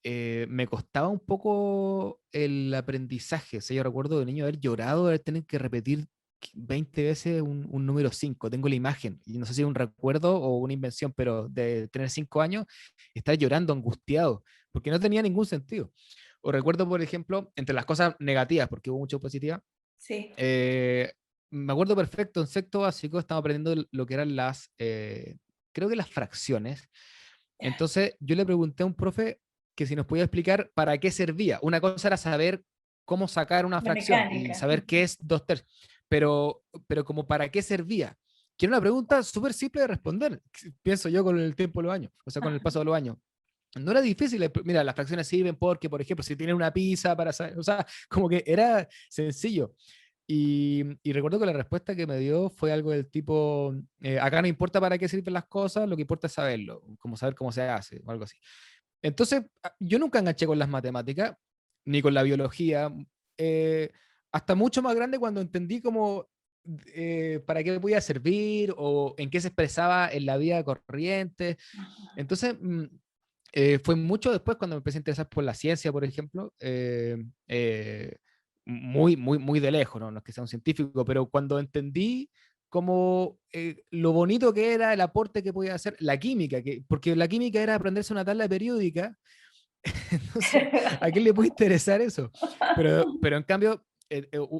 me costaba un poco el aprendizaje. O sea, yo recuerdo de niño haber llorado, haber tenido que repetir 20 veces un número 5. Tengo la imagen, y no sé si es un recuerdo o una invención, pero de tener 5 años, estar llorando, angustiado, porque no tenía ningún sentido. O recuerdo, por ejemplo, entre las cosas negativas, porque hubo mucho positivas, Sí. eh, me acuerdo perfecto, en sexto básico estaba aprendiendo lo que eran creo que las fracciones. Entonces yo le pregunté a un profe que si nos podía explicar para qué servía. Una cosa era saber cómo sacar una La fracción y mecánica. saber qué es 2/3, pero como para qué servía. Que era una pregunta súper simple de responder, pienso yo con el tiempo de los años, o sea, con el paso de los años. no era difícil. Mira, las fracciones sirven porque, por ejemplo, si tienen una pizza para saber, o sea, como que era sencillo. Y recuerdo que la respuesta que me dio fue algo del tipo, acá no importa para qué sirven las cosas, lo que importa es saberlo, como saber cómo se hace, o algo así. Entonces, yo nunca enganché con las matemáticas, ni con la biología, eh, hasta mucho más grande cuando entendí cómo, para qué podía servir o en qué se expresaba en la vida corriente. Ajá. Entonces, fue mucho después cuando me empecé a interesar por la ciencia, por ejemplo, muy de lejos, ¿no? No es que sea un científico, pero cuando entendí como lo bonito que era el aporte que podía hacer la química, porque la química era aprenderse una tabla periódica. Entonces, ¿a quién le puede interesar eso? Pero en cambio,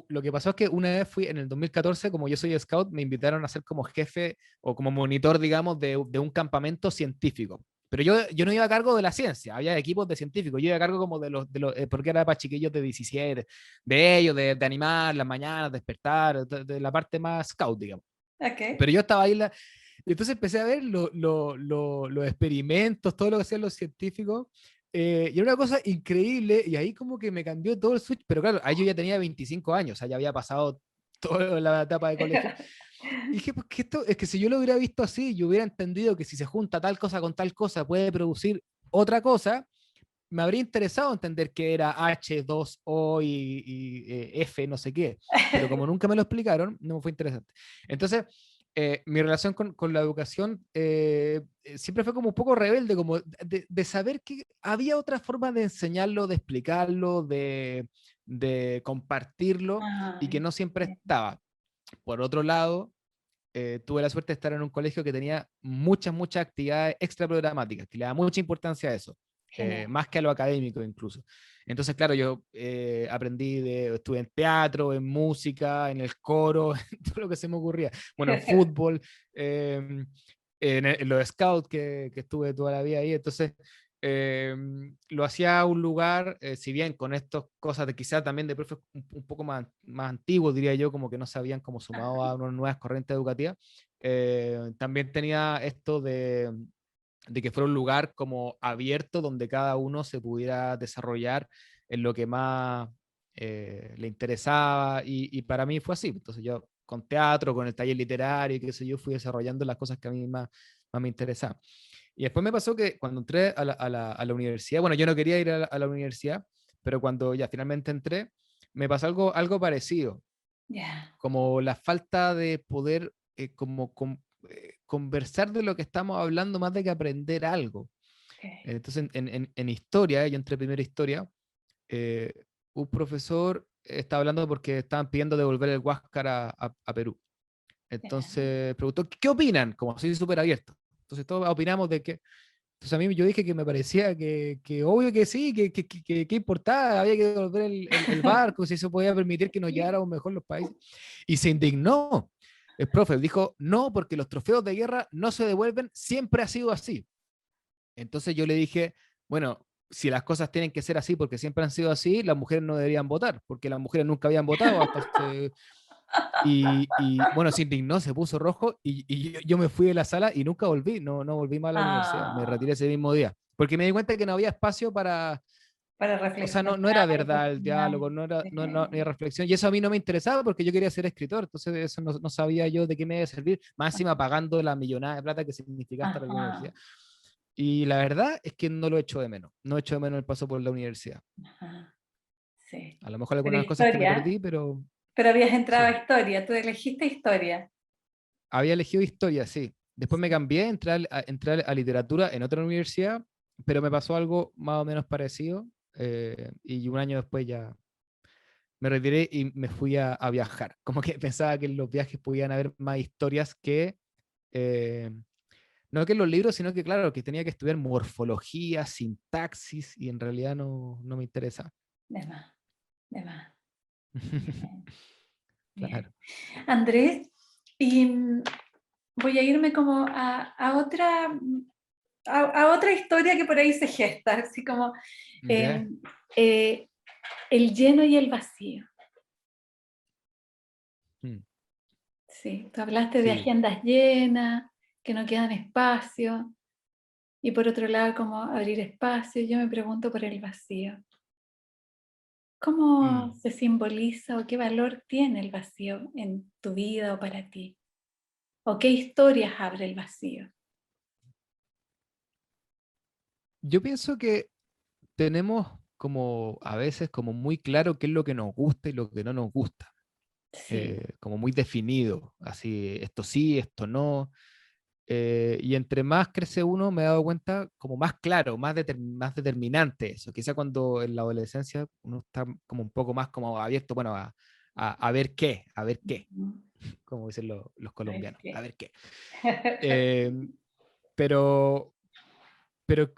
lo que pasó es que una vez fui en el 2014, como yo soy scout, me invitaron a ser como jefe o como monitor, digamos, de un campamento científico. Pero yo no iba a cargo de la ciencia, había equipos de científicos, yo iba a cargo como porque era para chiquillos de 17, de ellos, de animar las mañanas, despertar, de la parte más scout, digamos. Ok. Pero yo estaba ahí, y entonces empecé a ver los experimentos, todo lo que hacían los científicos, y era una cosa increíble, y ahí como que me cambió todo el switch, pero claro, ahí yo ya tenía 25 años, o sea, ya había pasado toda la etapa de colegio, y dije, pues que esto, es que si yo lo hubiera visto así, yo hubiera entendido que si se junta tal cosa con tal cosa puede producir otra cosa, me habría interesado entender qué era H2O y F, no sé qué, pero como nunca me lo explicaron, no me fue interesante. Entonces, mi relación con la educación siempre fue como un poco rebelde, como de saber que había otra forma de enseñarlo, de explicarlo, de compartirlo y que Ay, no siempre sí. estaba. Por otro lado, tuve la suerte de estar en un colegio que tenía muchas actividades extra programáticas, que le da mucha importancia a eso, Genial. más que a lo académico incluso. Entonces, claro, yo estuve en teatro, en música, en el coro, en todo lo que se me ocurría. Bueno, en fútbol, eh, en los scouts que estuve toda la vida ahí. Entonces, lo hacía a un lugar, si bien con estas cosas de quizá también de profes un poco más antiguos, diría yo, como que no se habían como sumado a unas nuevas corrientes educativas, también tenía esto de que fuera un lugar como abierto donde cada uno se pudiera desarrollar en lo que más le interesaba y para mí fue así. Entonces yo con teatro, con el taller literario, y qué sé yo, fui desarrollando las cosas que a mí más me interesaban. Y después me pasó que cuando entré a la universidad, bueno, yo no quería ir a la universidad, pero cuando ya finalmente entré, me pasó algo parecido, Ya. como la falta de poder conversar de lo que estamos hablando más de que aprender algo. Ok. Entonces, en historia, yo entré primero historia, eh, un profesor está hablando porque estaban pidiendo devolver el Huáscar a Perú. Ya. Entonces preguntó, ¿qué opinan? Como así súper abierto. Entonces todos opinamos de que entonces a mí yo dije que me parecía que obvio que sí, que importaba, había que devolver el barco, si eso podía permitir que nos lleváramos mejor los países. Y se indignó. El profe dijo, no, porque los trofeos de guerra no se devuelven, siempre ha sido así. Entonces yo le dije, bueno, si las cosas tienen que ser así porque siempre han sido así, las mujeres no deberían votar, porque las mujeres nunca habían votado hasta hace bueno, se indignó, se puso rojo y yo me fui de la sala y nunca volví, no volví más a la universidad, me Ah, retiré ese mismo día, porque me di cuenta que no había espacio para, para o sea, reflexionar no era y verdad el cuestionar. diálogo, no Sí. había reflexión, y eso a mí no me interesaba porque yo quería ser escritor, entonces eso no sabía yo de qué me iba a servir, más encima pagando la millonada de plata que significa estar en la Ajá, universidad. Y la verdad es que no lo echo de menos, no echo de menos el paso por la universidad. ajá, sí. A lo mejor Pero algunas cosas que me historia, perdí, pero pero habías entrado a sí. historia, tú elegiste historia. Había elegido historia, sí. Después me Sí. cambié, entré a literatura en otra universidad, pero me pasó algo más o menos parecido. Y un año después ya me retiré y me fui a viajar. Como que pensaba que en los viajes podían haber más historias eh, no que en los libros, sino que, claro, que tenía que estudiar morfología, sintaxis, y en realidad no me interesa. De más, de más. Bien, bien. Claro. Andrés, y voy a irme como a otra historia que por ahí se gesta, así como eh, ¿Ya? eh, el lleno y el vacío. Mm, Sí, tú hablaste de sí. agendas llenas, que no quedan espacios. Y por otro lado, como abrir espacio, yo me pregunto por el vacío. ¿Cómo Mm. se simboliza o qué valor tiene el vacío en tu vida o para ti? ¿O qué historias abre el vacío? Yo pienso que tenemos como a veces como muy claro qué es lo que nos gusta y lo que no nos gusta, Sí. como muy definido, así, esto sí, esto no. Y entre más crece uno, me he dado cuenta como más claro, más determinante eso. Quizá cuando en la adolescencia uno está como un poco más como abierto, bueno, a ver qué, Ujú. como dicen los A ver colombianos, a qué. ver qué. Eh, pero pero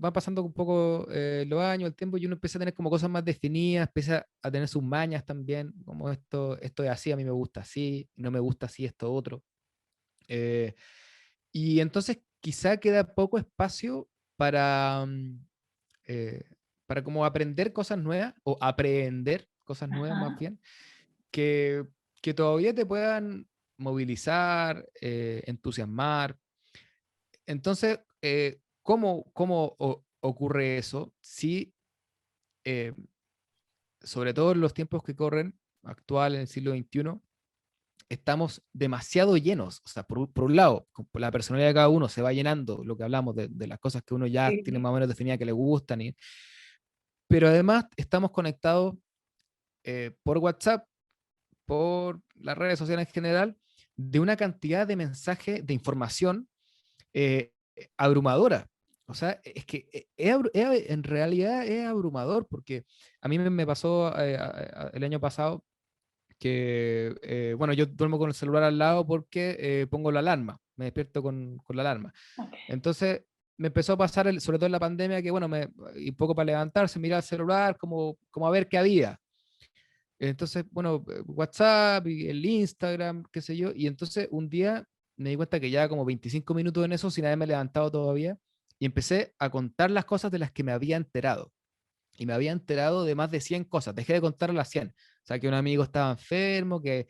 va pasando un poco los años, el tiempo, y uno empieza a tener como cosas más definidas, empieza a tener sus mañas también, como esto es así, a mí me gusta así, no me gusta así, esto otro. Eh, y entonces quizá queda poco espacio para, eh, para como aprender cosas nuevas o aprender cosas nuevas más Ajá, bien, que, que todavía te puedan movilizar, entusiasmar. Entonces, ¿cómo ocurre eso? Si, eh, sobre todo en los tiempos que corren, actual, en el siglo XXI, estamos demasiado llenos. O sea, por un lado, por la personalidad de cada uno se va llenando, lo que hablamos de las cosas que uno ya tiene sí. más o menos definidas que le gustan, pero además estamos conectados por WhatsApp, por las redes sociales en general, de una cantidad de mensajes, de información abrumadora. O sea, es que en realidad es abrumador porque a mí me pasó el año pasado que, bueno, yo duermo con el celular al lado porque pongo la alarma, me despierto con la alarma. Ok. Entonces me empezó a pasar, sobre todo en la pandemia, que bueno, y poco para levantarse, mirar el celular, como a ver qué había. Entonces, bueno, WhatsApp y el Instagram, qué sé yo, y entonces un día me di cuenta que ya como 25 minutos en eso sin haberme levantado todavía y empecé a contar las cosas de las que me había enterado. Y me había enterado de más de 100 cosas, dejé de contar las 100. O sea, que un amigo estaba enfermo, que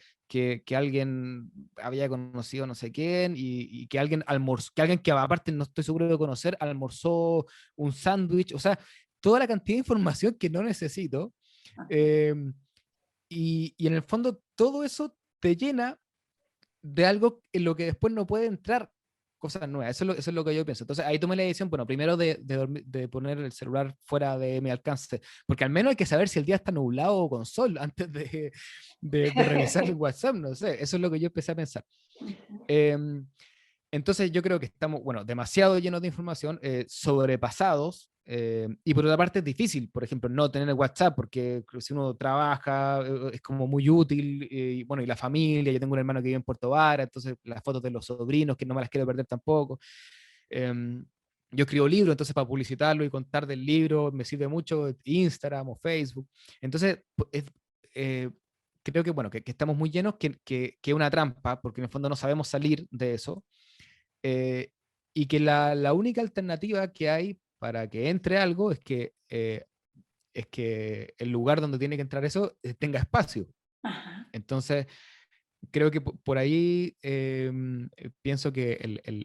alguien había conocido no sé quién y que alguien almorzó, que alguien que aparte no estoy seguro de conocer, almorzó un sándwich, o sea, toda la cantidad de información que no necesito. eh, y en el fondo todo eso te llena de algo en lo que después no puede entrar cosas nuevas. Eso es lo que yo pienso. Entonces ahí tomé la decisión, bueno, primero de poner el celular fuera de mi alcance, porque al menos hay que saber si el día está nublado o con sol antes de revisar el WhatsApp, no sé, eso es lo que yo empecé a pensar. Ujú. Em, entonces yo creo que estamos, bueno, demasiado llenos de información, sobrepasados, y por otra parte es difícil, por ejemplo, no tener el WhatsApp, porque si uno trabaja es como muy útil, y bueno, y la familia, yo tengo un hermano que vive en Puerto Vara, entonces las fotos de los sobrinos, que no me las quiero perder tampoco. Em, yo escribo libros, entonces para publicitarlo y contar del libro me sirve mucho Instagram o Facebook. Entonces, eh, creo que, bueno, que estamos muy llenos, que es una trampa, porque en el fondo no sabemos salir de eso, eh, y que la única alternativa que hay para que entre algo es que el lugar donde tiene que entrar eso tenga espacio. Ajá. Entonces, creo que por ahí pienso que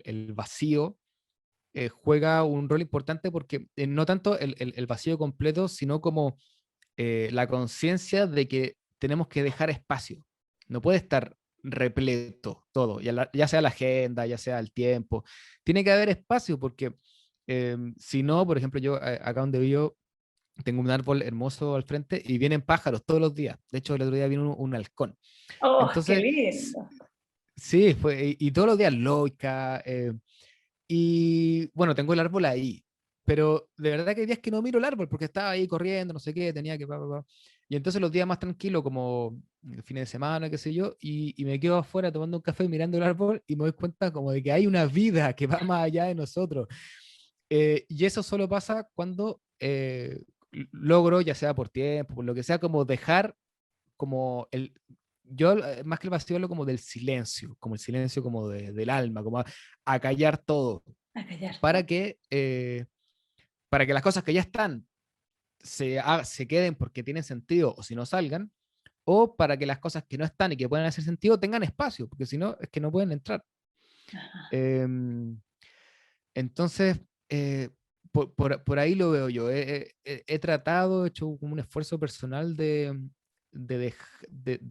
el vacío juega un rol importante porque no tanto el vacío completo, sino como la conciencia de que tenemos que dejar espacio. No puede estar repleto todo, ya sea la agenda, ya sea el tiempo. Tiene que haber espacio porque si no, por ejemplo, yo acá donde vivo tengo un árbol hermoso al frente y vienen pájaros todos los días. De hecho, el otro día vino un halcón. Oh, qué Entonces, lindo. sí, y todos los días loica. Y bueno, tengo el árbol ahí, pero de verdad que hay días que no miro el árbol porque estaba ahí corriendo, no sé qué, tenía que... Y entonces los días más tranquilos, como el fin de semana, qué sé yo, y me quedo afuera tomando un café mirando el árbol y me doy cuenta como de que hay una vida que va más allá de nosotros. Y eso solo pasa cuando logro, ya sea por tiempo, por lo que sea, como dejar como yo más que el vacío hablo como del silencio, como el silencio como del alma, como a callar todo, A callar para todo. que, para que las cosas que ya están se queden porque tienen sentido o si no salgan, o para que las cosas que no están y que pueden hacer sentido tengan espacio, porque si no, es que no pueden entrar. Ajá. Em, Entonces, por ahí lo veo yo. He tratado, he hecho como un esfuerzo personal de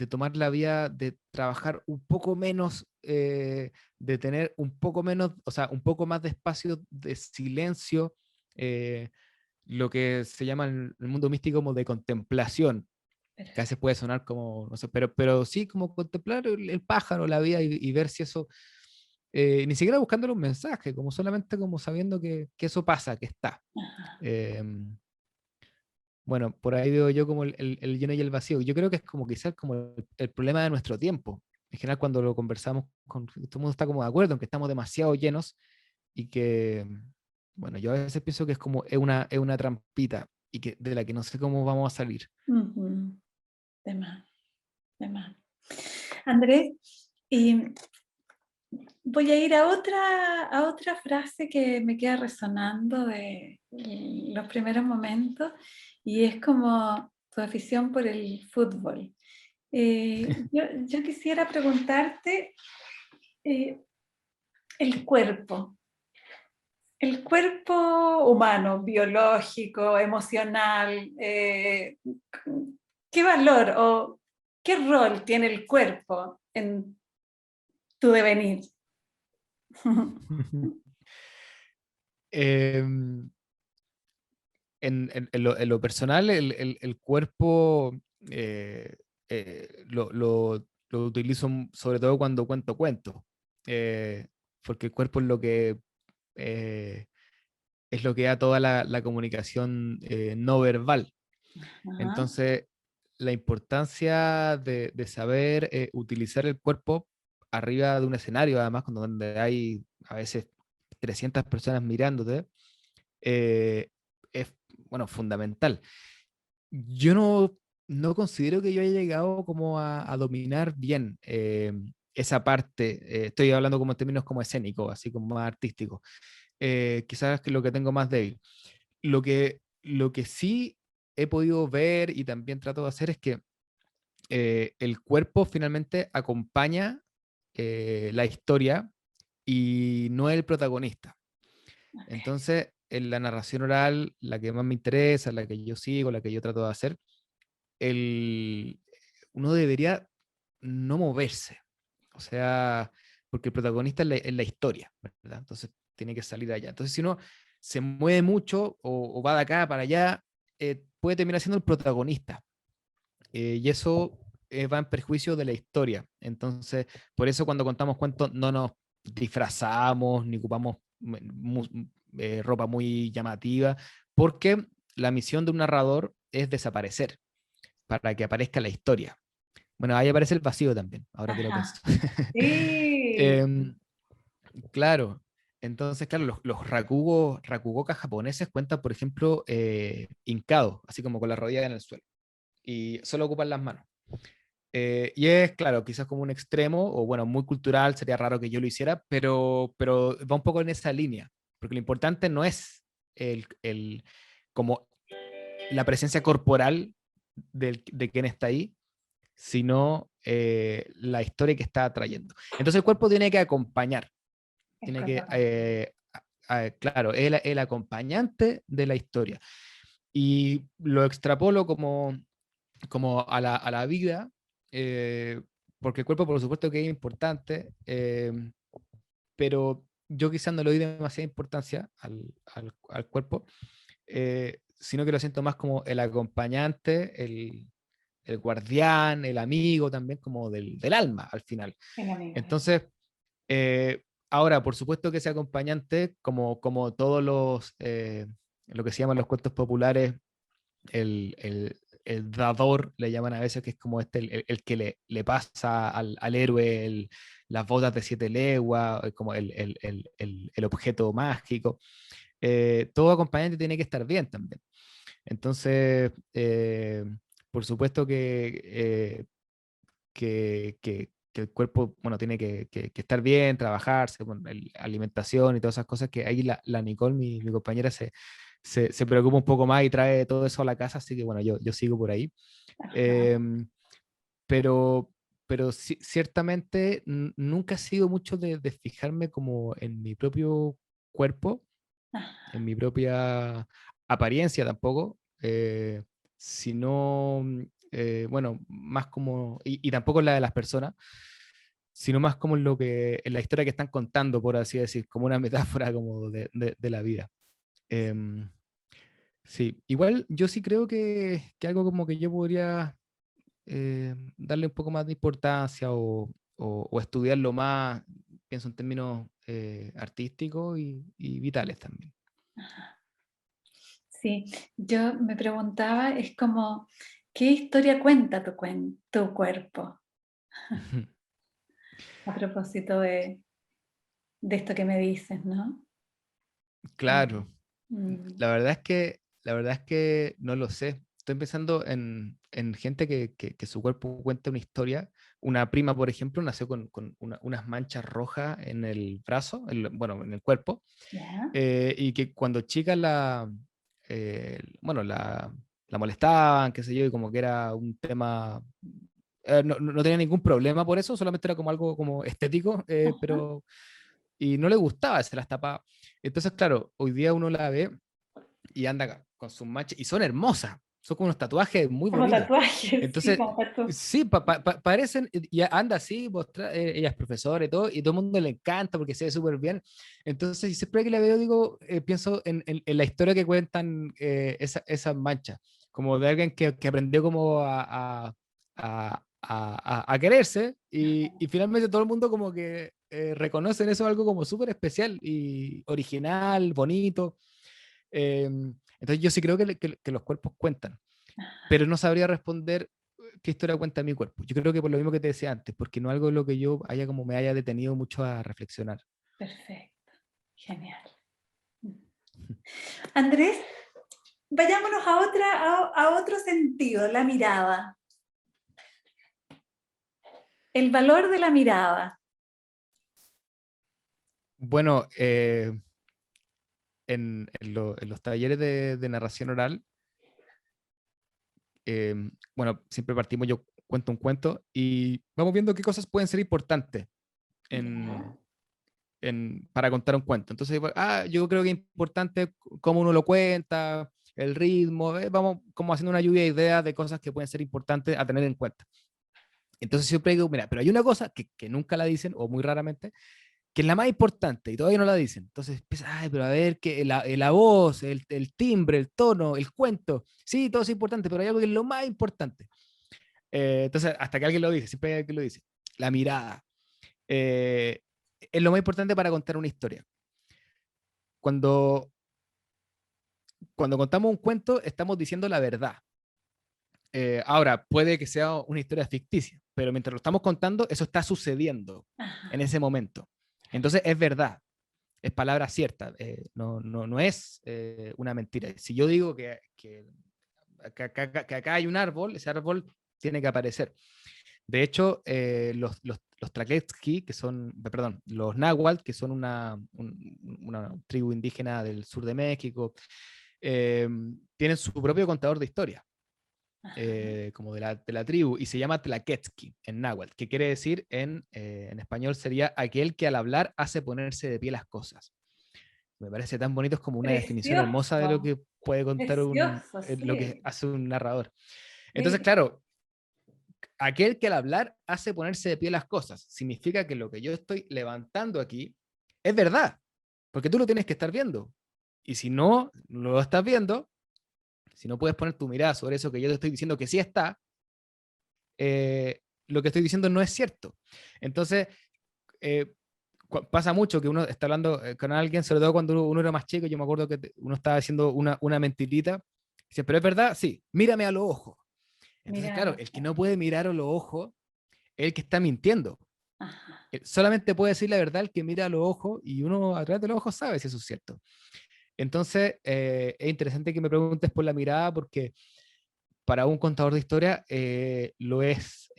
tomar la vía de trabajar un poco menos, de tener un poco menos, o sea, un poco más de espacio de silencio, eh, lo que se llama en el mundo místico como de contemplación, que a veces puede sonar como, no sé, pero sí como contemplar el pájaro, la vida y ver si eso, ni siquiera buscándole un mensaje, como solamente como sabiendo que eso pasa, que está. Ajá. Eh, bueno, por ahí veo yo como el lleno y el vacío. Yo creo que es como quizás como el problema de nuestro tiempo. En general, cuando lo conversamos, todo el mundo está como de acuerdo en que estamos demasiado llenos y que, bueno, yo a veces pienso que es una trampita y que, de la que no sé cómo vamos a salir. Ujú. De más, de más. Andrés, y voy a ir a otra frase que me queda resonando de los primeros momentos y es como tu afición por el fútbol. Yo quisiera preguntarte eh, el cuerpo. El cuerpo humano, biológico, emocional, ¿qué valor o qué rol tiene el cuerpo en tu devenir? Em, en lo personal, el cuerpo eh, lo utilizo sobre todo cuando cuento cuentos, porque el cuerpo eh, es lo que da toda la comunicación no verbal. Ajá, Entonces, la importancia de saber utilizar el cuerpo arriba de un escenario, además, cuando donde hay a veces 300 personas mirándote, eh, es, bueno, fundamental. Yo no considero que yo haya llegado como a dominar bien esa parte. Estoy hablando como en términos como escénicos, así como más artísticos. Quizás que lo que tengo más débil. Lo que sí he podido ver y también trato de hacer es que el cuerpo finalmente acompaña la historia y no es el protagonista. ok. Entonces, en la narración oral, la que más me interesa, la que yo sigo, la que yo trato de hacer, el, uno debería no moverse. O sea, porque el protagonista es la historia, ¿verdad? Entonces, tiene que salir de allá. Entonces, si uno se mueve mucho o va de acá para allá, puede terminar siendo el protagonista. Y eso va en perjuicio de la historia. Entonces, por eso cuando contamos cuentos no nos disfrazamos ni ocupamos ropa muy llamativa, porque la misión de un narrador es desaparecer para que aparezca la historia. Bueno, ahí aparece el vacío también, ahora que lo pienso. Ajá. Sí. Em, claro, entonces, claro, los rakugokas japoneses cuentan, por ejemplo, hincados, así como con la rodilla en el suelo, y solo ocupan las manos. Y es, claro, quizás como un extremo, o bueno, muy cultural, sería raro que yo lo hiciera, pero va un poco en esa línea, porque lo importante no es como la presencia corporal de quien está ahí, sino la historia que está trayendo. Entonces el cuerpo tiene que acompañar, El tiene cuerpo que, acompaña. claro, el acompañante de la historia. Y lo extrapolo como a la vida, eh, porque el cuerpo por supuesto que es importante, pero yo quizás no le doy demasiada importancia al cuerpo, sino que lo siento más como el acompañante, el guardián, el amigo también, como del alma al final. El amigo del alma. Entonces, ahora, por supuesto que ese acompañante, como todos lo que se llaman los cuentos populares, el dador, le llaman a veces, que es como el que le pasa al héroe las botas de 7 leguas, como el objeto mágico. Todo acompañante tiene que estar bien también. Entonces, por supuesto que el cuerpo, bueno, tiene que estar bien, trabajarse, bueno, alimentación y todas esas cosas que ahí la Nicole, mi compañera, se preocupa un poco más y trae todo eso a la casa, así que bueno, yo sigo por ahí. Ajá. Em, pero pero ciertamente nunca he sido mucho de fijarme como en mi propio cuerpo, en Ah, mi propia apariencia tampoco, sino, bueno, más como, y tampoco la de las personas, sino más como en la historia que están contando, por así decir, como una metáfora como de la vida. Em, sí, igual yo sí creo que algo como que yo podría darle un poco más de importancia o estudiarlo más, pienso en términos artísticos y vitales también. sí, yo me preguntaba, es como, ¿qué historia cuenta tu cuerpo? A propósito de esto que me dices, ¿no? Claro, Mm, la verdad es que no lo sé. Estoy pensando en gente que su cuerpo cuenta una historia. Una prima, por ejemplo, nació con unas manchas rojas en el brazo, bueno, en el cuerpo, ¿ya? y que cuando chica bueno, la molestaban, qué sé yo, y como que era un tema, no tenía ningún problema por eso, solamente era como algo como estético, Ajá. pero, y no le gustaba, se las tapaba. Entonces, claro, hoy día uno la ve y anda con sus manchas, y son hermosas, son como unos tatuajes muy Como bonitos. tatuajes, sí, Entonces, como tatu. sí, parecen, y anda así, ella es profesora y todo el mundo le encanta porque se ve súper bien. Entonces, siempre que la veo, digo, pienso en la historia que cuentan esas manchas, como de alguien que aprendió como a quererse y finalmente todo el mundo como que reconocen eso algo como súper especial y original, bonito. Entonces yo sí creo que los cuerpos cuentan, pero no sabría responder qué historia cuenta mi cuerpo. Yo creo que por lo mismo que te decía antes, porque no algo en lo que yo haya como me haya detenido mucho a reflexionar. Perfecto, genial. Andrés, vayámonos a otro sentido, la mirada, el valor de la mirada. Bueno, en los talleres de narración oral, bueno, siempre partimos, yo cuento un cuento y vamos viendo qué cosas pueden ser importantes Ya. en, para contar un cuento. Entonces, yo creo que es importante cómo uno lo cuenta, el ritmo, vamos como haciendo una lluvia de ideas de cosas que pueden ser importantes a tener en cuenta. Entonces siempre digo, mira, pero hay una cosa que nunca la dicen o muy raramente, que es la más importante y todavía no la dicen. Entonces empieza, ay, pero a ver, que la voz, el timbre, el tono, el cuento, sí, todo es importante, pero hay algo que es lo más importante. Entonces, hasta que alguien lo dice, siempre hay alguien que lo dice, la mirada. Eh, es lo más importante para contar una historia. Cuando, cuando contamos un cuento, estamos diciendo la verdad. Ahora, puede que sea una historia ficticia, pero mientras lo estamos contando, eso está sucediendo en Ajá. ese momento. Entonces, es verdad, es palabra cierta, no es una mentira. Si yo digo que acá hay un árbol, ese árbol tiene que aparecer. De hecho, los Tlaquetzki, que son, perdón, los Náhuatl, que son una tribu indígena del sur de México, eh, tienen su propio contador de historia, Ajá. como de la tribu, y se llama Tlaquetzki en náhuatl, que quiere decir en español sería aquel que al hablar hace ponerse de pie las cosas. Me parece tan bonito, es como una definición hermosa de lo Precioso, que puede contar precioso, lo que sí, hace un narrador. Entonces, sí. claro, aquel que al hablar hace ponerse de pie las cosas, significa que lo que yo estoy levantando aquí es verdad, porque tú lo tienes que estar viendo. Y si no lo estás viendo, si no puedes poner tu mirada sobre eso que yo te estoy diciendo que sí está, lo que estoy diciendo no es cierto. Entonces, eh, pasa mucho que uno está hablando con alguien, sobre todo cuando uno era más chico, yo me acuerdo que uno estaba haciendo una mentirita, dice, pero es verdad, sí, mírame a los ojos. Entonces, Mira, claro, el que no puede mirar a los ojos es el que está mintiendo. ajá, Solamente puede decir la verdad el que mira a los ojos y uno a través de los ojos sabe si eso es cierto. Entonces, es interesante que me preguntes por la mirada porque para un contador de historia lo es,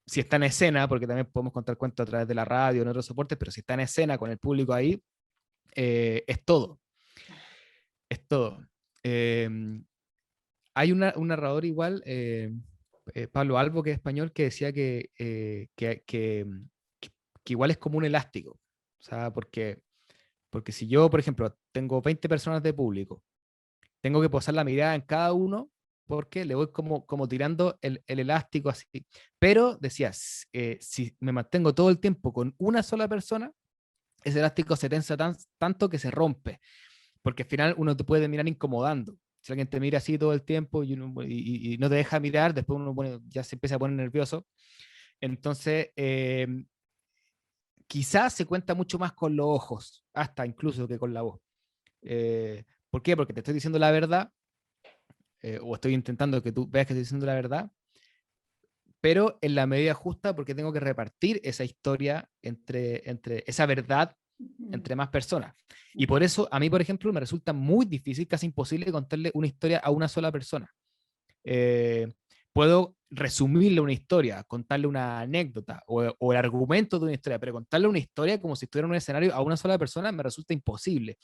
si está en escena, porque también podemos contar cuentos a través de la radio, en otros soportes, pero si está en escena con el público ahí, es todo, es todo. Eh, hay un narrador igual, Pablo Albo, que es español, que decía que igual es como un elástico, o sea, porque Porque si yo, por ejemplo, tengo 20 personas de público, tengo que posar la mirada en cada uno porque le voy como tirando el elástico así. Pero decías, si me mantengo todo el tiempo con una sola persona, ese elástico se tensa tanto que se rompe, porque al final uno te puede mirar incomodando. Si alguien te mira así todo el tiempo y no te deja mirar, después uno ya se empieza a poner nervioso. Entonces, quizás se cuenta mucho más con los ojos, hasta incluso que con la voz. ¿Por qué? Porque te estoy diciendo la verdad, o estoy intentando que tú veas que estoy diciendo la verdad, pero en la medida justa porque tengo que repartir esa historia entre esa verdad entre más personas. Y por eso a mí, por ejemplo, me resulta muy difícil, casi imposible contarle una historia a una sola persona. Eh, Puedo resumirle una historia, contarle una anécdota o el argumento de una historia, pero contarle una historia como si estuviera en un escenario a una sola persona me resulta imposible,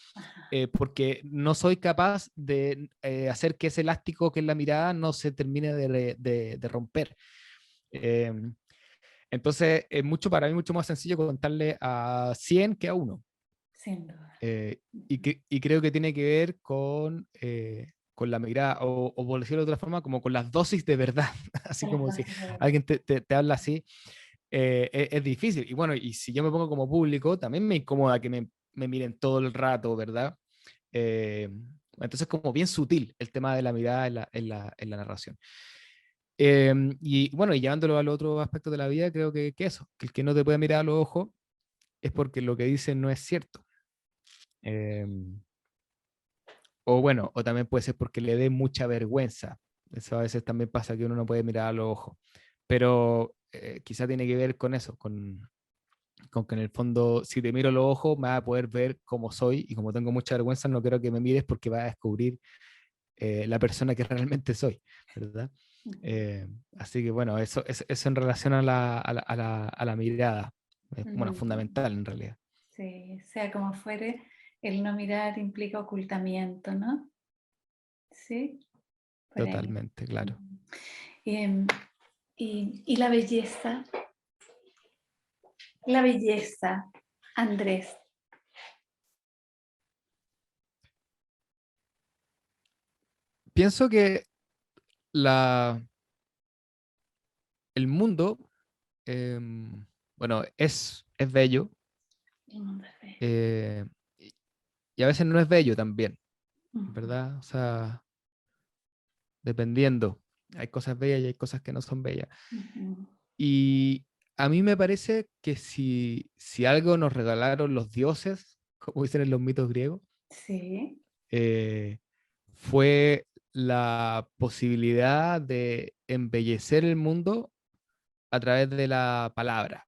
porque no soy capaz de hacer que ese elástico que es la mirada no se termine de romper. Eh, entonces, es para mí mucho más sencillo contarle a 100 que a uno. Sin duda. Y creo que tiene que ver con la mirada, o por decirlo de otra forma, como con las dosis de verdad. Así Con las como si dosis de verdad. alguien te habla así, es difícil. Y bueno, y si yo me pongo como público, también me incomoda que me miren todo el rato, ¿verdad? Eh, entonces, como bien sutil el tema de la mirada en la narración. Y bueno, y llevándolo al otro aspecto de la vida, creo que eso, que el que no te puede mirar a los ojos es porque lo que dicen no es cierto. Eh, o bueno, o también puede ser porque le dé mucha vergüenza. Eso a veces también pasa que uno no puede mirar a los ojos. Pero quizá tiene que ver con eso, con que en el fondo, si te miro a los ojos, me vas a poder ver cómo soy y como tengo mucha vergüenza, no quiero que me mires porque vas a descubrir la persona que realmente soy, ¿verdad? Eh, Así que bueno, eso en relación a la mirada, bueno, fundamental en realidad. Sí, sea como fuere, el no mirar implica ocultamiento, ¿no? Sí, por ahí. Totalmente, claro. Em, y la belleza, Andrés. Pienso que la, el mundo, bueno, es bello, El mundo es bello. eh, y a veces no es bello también, Ujú, ¿verdad? O sea, dependiendo. Hay cosas bellas y hay cosas que no son bellas. ujú. Y a mí me parece que si algo nos regalaron los dioses, como dicen en los mitos griegos, Sí, eh, fue la posibilidad de embellecer el mundo a través de la palabra.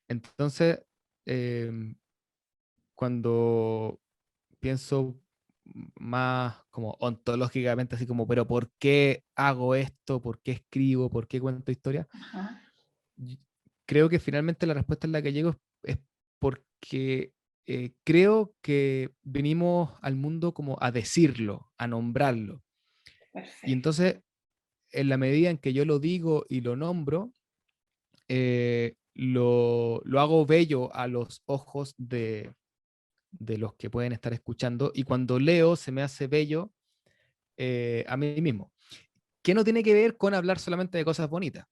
Entonces, em, cuando pienso más como ontológicamente, así como, pero ¿por qué hago esto? ¿Por qué escribo? ¿Por qué cuento historia? ajá, Y creo que finalmente la respuesta en la que llego es porque creo que venimos al mundo como a decirlo, a nombrarlo. Y perfecto. entonces, en la medida en que yo lo digo y lo nombro, lo hago bello a los ojos de los que pueden estar escuchando, y cuando leo se me hace bello a mí mismo, que no tiene que ver con hablar solamente de cosas bonitas,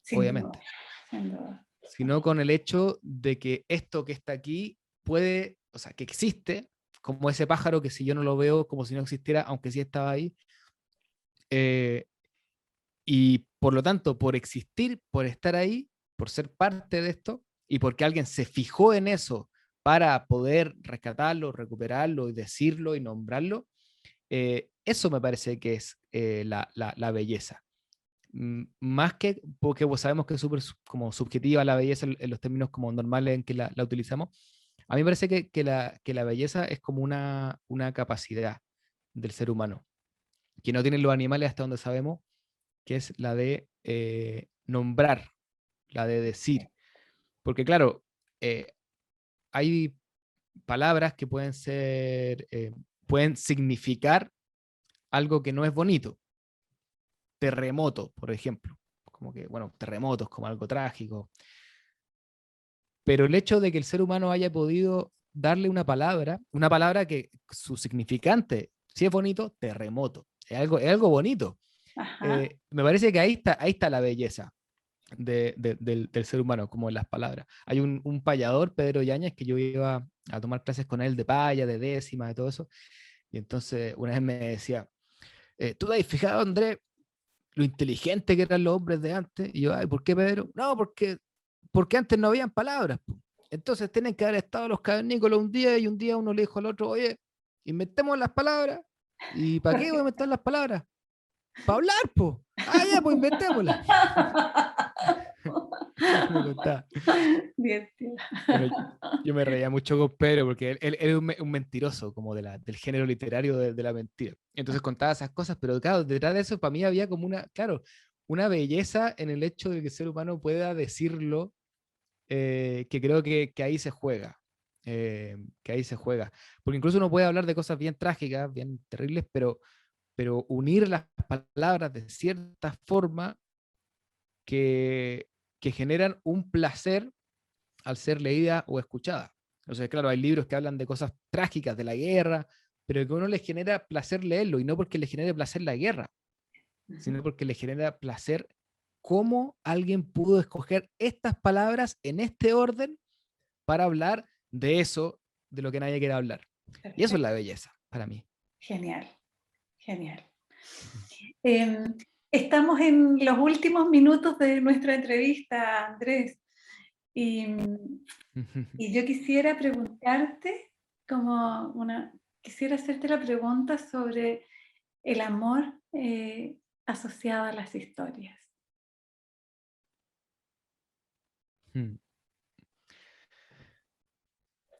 Sin duda, obviamente, sin duda. sino con el hecho de que esto que está aquí puede, o sea, que existe, como ese pájaro que si yo no lo veo, como si no existiera, aunque sí estaba ahí, eh, y por lo tanto, por existir, por estar ahí, por ser parte de esto, y porque alguien se fijó en eso para poder rescatarlo, recuperarlo y decirlo y nombrarlo, eso me parece que es la belleza. Más que, porque pues, sabemos que es súper como subjetiva la belleza en los términos como normales en que la utilizamos, a mí me parece que la belleza es como una capacidad del ser humano, que no tienen los animales hasta donde sabemos, que es la de nombrar, la de decir. Porque claro, eh, hay palabras que pueden significar algo que no es bonito. Terremoto, por ejemplo. Como que, bueno, terremotos como algo trágico. Pero el hecho de que el ser humano haya podido darle una palabra que su significante, si es bonito, terremoto, es algo bonito. Ajá. Me parece que ahí está la belleza del ser humano, como en las palabras. Hay un payador, Pedro Yáñez, que yo iba a tomar clases con él de paya, de décima, de todo eso, y entonces una vez me decía, ¿tú te has fijado, Andrés, lo inteligente que eran los hombres de antes? Y yo, ay, ¿por qué, Pedro? No, porque antes no habían palabras, po. Entonces tienen que haber estado los cavernícolas un día y un día uno le dijo al otro, oye, inventemos las palabras. ¿Y para qué voy a inventar las palabras? Para hablar, po. Ah, ya, pues inventémoslas. Me contaba. Divertido. Bueno, yo me reía mucho con Pedro porque él es un mentiroso, como del género literario de la mentira. Entonces contaba esas cosas, pero claro, detrás de eso para mí había como claro, una belleza en el hecho de que el ser humano pueda decirlo, que creo que ahí se juega. Que ahí se juega. Porque incluso uno puede hablar de cosas bien trágicas, bien terribles, pero unir las palabras de cierta forma que, que generan un placer al ser leída o escuchada. Entonces, claro, hay libros que hablan de cosas trágicas de la guerra, pero que a uno les genera placer leerlo, y no porque le genere placer la guerra, sino porque le genera placer cómo alguien pudo escoger estas palabras en este orden para hablar de eso, de lo que nadie quiere hablar. Y eso es la Perfecto. belleza para mí. Genial, genial. Estamos en los últimos minutos de nuestra entrevista, Andrés, y, y yo quisiera preguntarte, quisiera hacerte la pregunta sobre el amor asociado a las historias.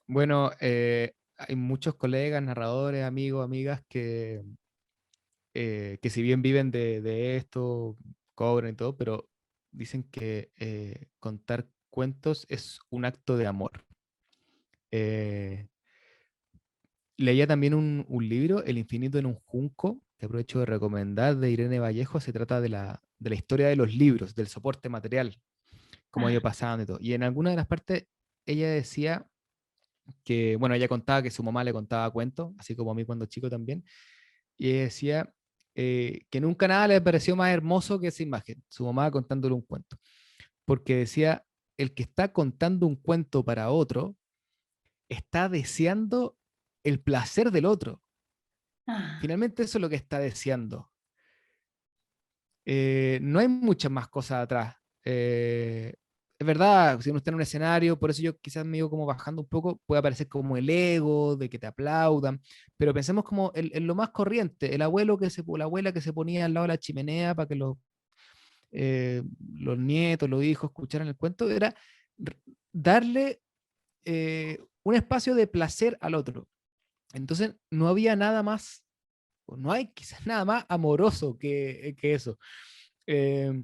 Bueno, hay muchos colegas, narradores, amigos, amigas que si bien viven de esto, cobran y todo, pero dicen que contar cuentos es un acto de amor. Eh, Leía también un libro, El infinito en un junco, que aprovecho de recomendar, de Irene Vallejo. Se trata de la historia de los libros, del soporte material, cómo ha Ah, ido pasando y todo. Y en alguna de las partes ella decía que, bueno, ella contaba que su mamá le contaba cuentos, así como a mí cuando chico también, y ella decía que nunca nada le pareció más hermoso que esa imagen, su mamá contándole un cuento, porque decía, el que está contando un cuento para otro está deseando el placer del otro. ah, Finalmente eso es lo que está deseando. No hay muchas más cosas atrás. Es verdad, si uno está en un escenario, por eso yo quizás me digo como bajando un poco, puede aparecer como el ego, de que te aplaudan, pero pensemos como en lo más corriente, la abuela que se ponía al lado de la chimenea para que los nietos, los hijos escucharan el cuento, era darle un espacio de placer al otro. Entonces no había nada más, o no hay quizás nada más amoroso que eso. Eh,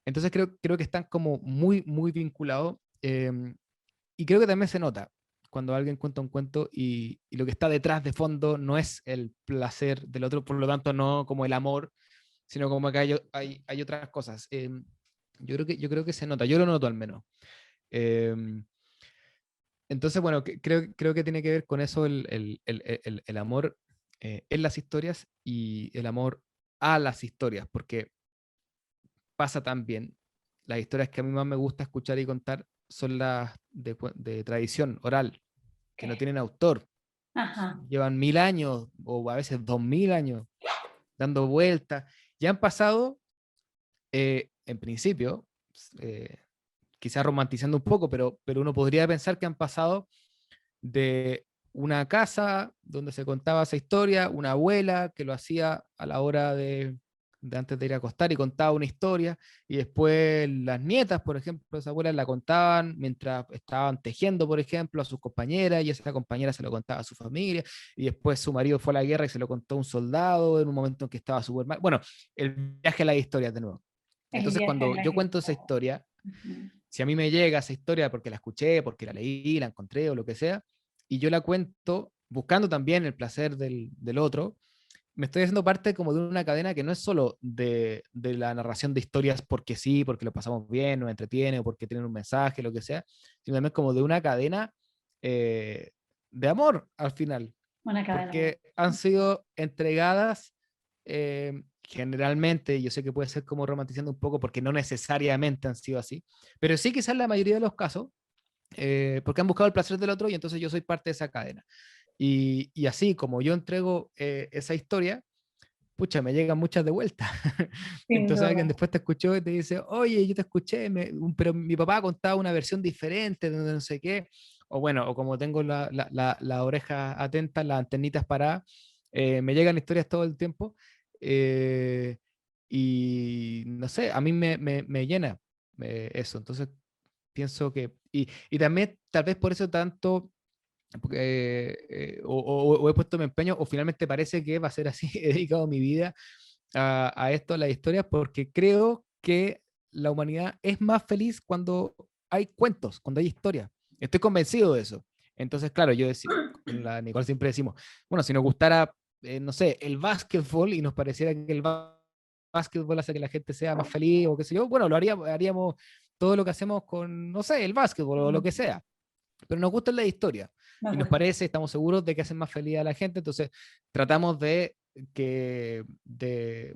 entonces creo que están como muy, muy vinculados, y creo que también se nota cuando alguien cuenta un cuento y lo que está detrás de fondo no es el placer del otro, por lo tanto no como el amor, sino como que hay otras cosas. Yo creo que se nota, yo lo noto al menos. Eh, entonces, bueno, creo que tiene que ver con eso el amor en las historias y el amor a las historias, porque pasa también, las historias que a mí más me gusta escuchar y contar son las de tradición oral, que no ok. tienen autor, Ajá. llevan 1000 años o a veces 2000 años dando vueltas, ya han pasado, en principio, eh, quizás romantizando un poco, pero uno podría pensar que han pasado de una casa donde se contaba esa historia, una abuela que lo hacía a la hora de antes de ir a acostar y contaba una historia, y después las nietas, por ejemplo, esa abuela la contaban mientras estaban tejiendo, por ejemplo, a sus compañeras, y esa compañera se lo contaba a su familia, y después su marido fue a la guerra y se lo contó a un soldado en un momento en que estaba súper mal. Bueno, el viaje a las historias de nuevo. El Entonces, viaje en cuando las yo cuento esa historias. historia, Ujú. si a mí me llega esa historia porque la escuché, porque la leí, la encontré o lo que sea, y yo la cuento buscando también el placer del otro, me estoy haciendo parte como de una cadena que no es solo de la narración de historias porque sí, porque lo pasamos bien, nos entretiene, o porque tienen un mensaje, lo que sea, sino también como de una cadena, eh, de amor al final, Una cadena de amor. porque han sido entregadas generalmente, yo sé que puede ser como romantizando un poco, porque no necesariamente han sido así, pero sí quizás la mayoría de los casos, porque han buscado el placer del otro y entonces yo soy parte de esa cadena. Y así como yo entrego esa historia, pucha, me llegan muchas de vuelta. Sin Entonces alguien duda. después te escuchó y te dice, oye, yo te escuché, pero mi papá contaba una versión diferente de no sé qué. O bueno, o como tengo la oreja atenta, las antenitas paradas, me llegan historias todo el tiempo. Y no sé, a mí me llena eso. Entonces pienso que, y también tal vez por eso tanto o he puesto mi empeño, o finalmente parece que va a ser así, he dedicado mi vida a esto, a la historia, porque creo que la humanidad es más feliz cuando hay cuentos, cuando hay historia. Estoy convencido de eso. Entonces, claro, yo decía, con la Nicole siempre decimos, bueno, si nos gustara, no sé, el básquetbol y nos pareciera que el básquetbol hace que la gente sea más feliz o qué sé yo, bueno, haríamos todo lo que hacemos con, no sé, el básquetbol o lo que sea, pero nos gusta la historia Nos y nos gusta. parece, estamos seguros de que hacen más feliz a la gente, entonces tratamos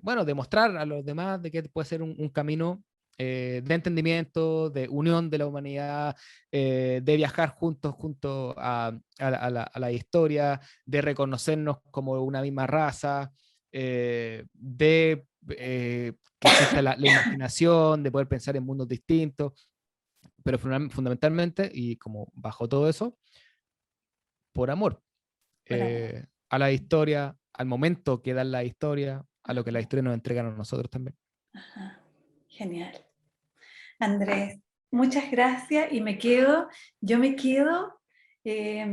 bueno, de mostrar a los demás de que puede ser un camino de entendimiento, de unión de la humanidad, de viajar juntos junto a la historia, de reconocernos como una misma raza, que exista la imaginación, de poder pensar en mundos distintos, pero fundamentalmente, y como bajo todo eso, por amor Por amor. a la historia, al momento que dan la historia, a lo que la historia nos entrega a nosotros también. Ajá. Genial. Andrés, muchas gracias y yo eh,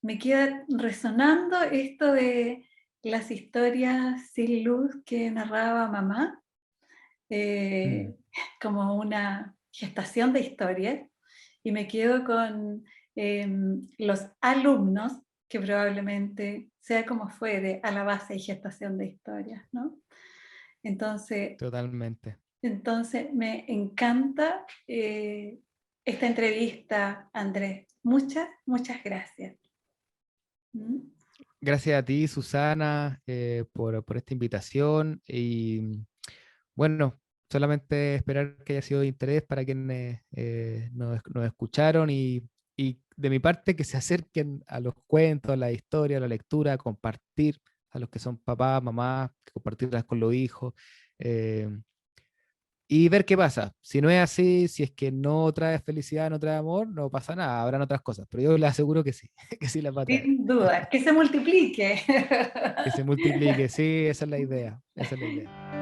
me queda resonando esto de las historias sin luz que narraba mamá, Mm. eh, como una gestación de historias, y me quedo con los alumnos, que probablemente sea como fuere, a la base y gestación de historias, ¿no? Entonces, Totalmente. entonces, me encanta esta entrevista, Andrés. Muchas, muchas gracias. ¿Mm? Gracias a ti, Susana, por esta invitación y bueno, solamente esperar que haya sido de interés para quienes nos escucharon y de mi parte que se acerquen a los cuentos, a la historia, a la lectura, a compartir a los que son papás, mamás, compartirlas con los hijos. eh, y ver qué pasa. Si no es así, si es que no trae felicidad, no trae amor, no pasa nada, habrán otras cosas, pero yo les aseguro que sí, que sí las va a traer, Sin duda, que se multiplique. que se multiplique, sí, esa es la idea, esa es la idea.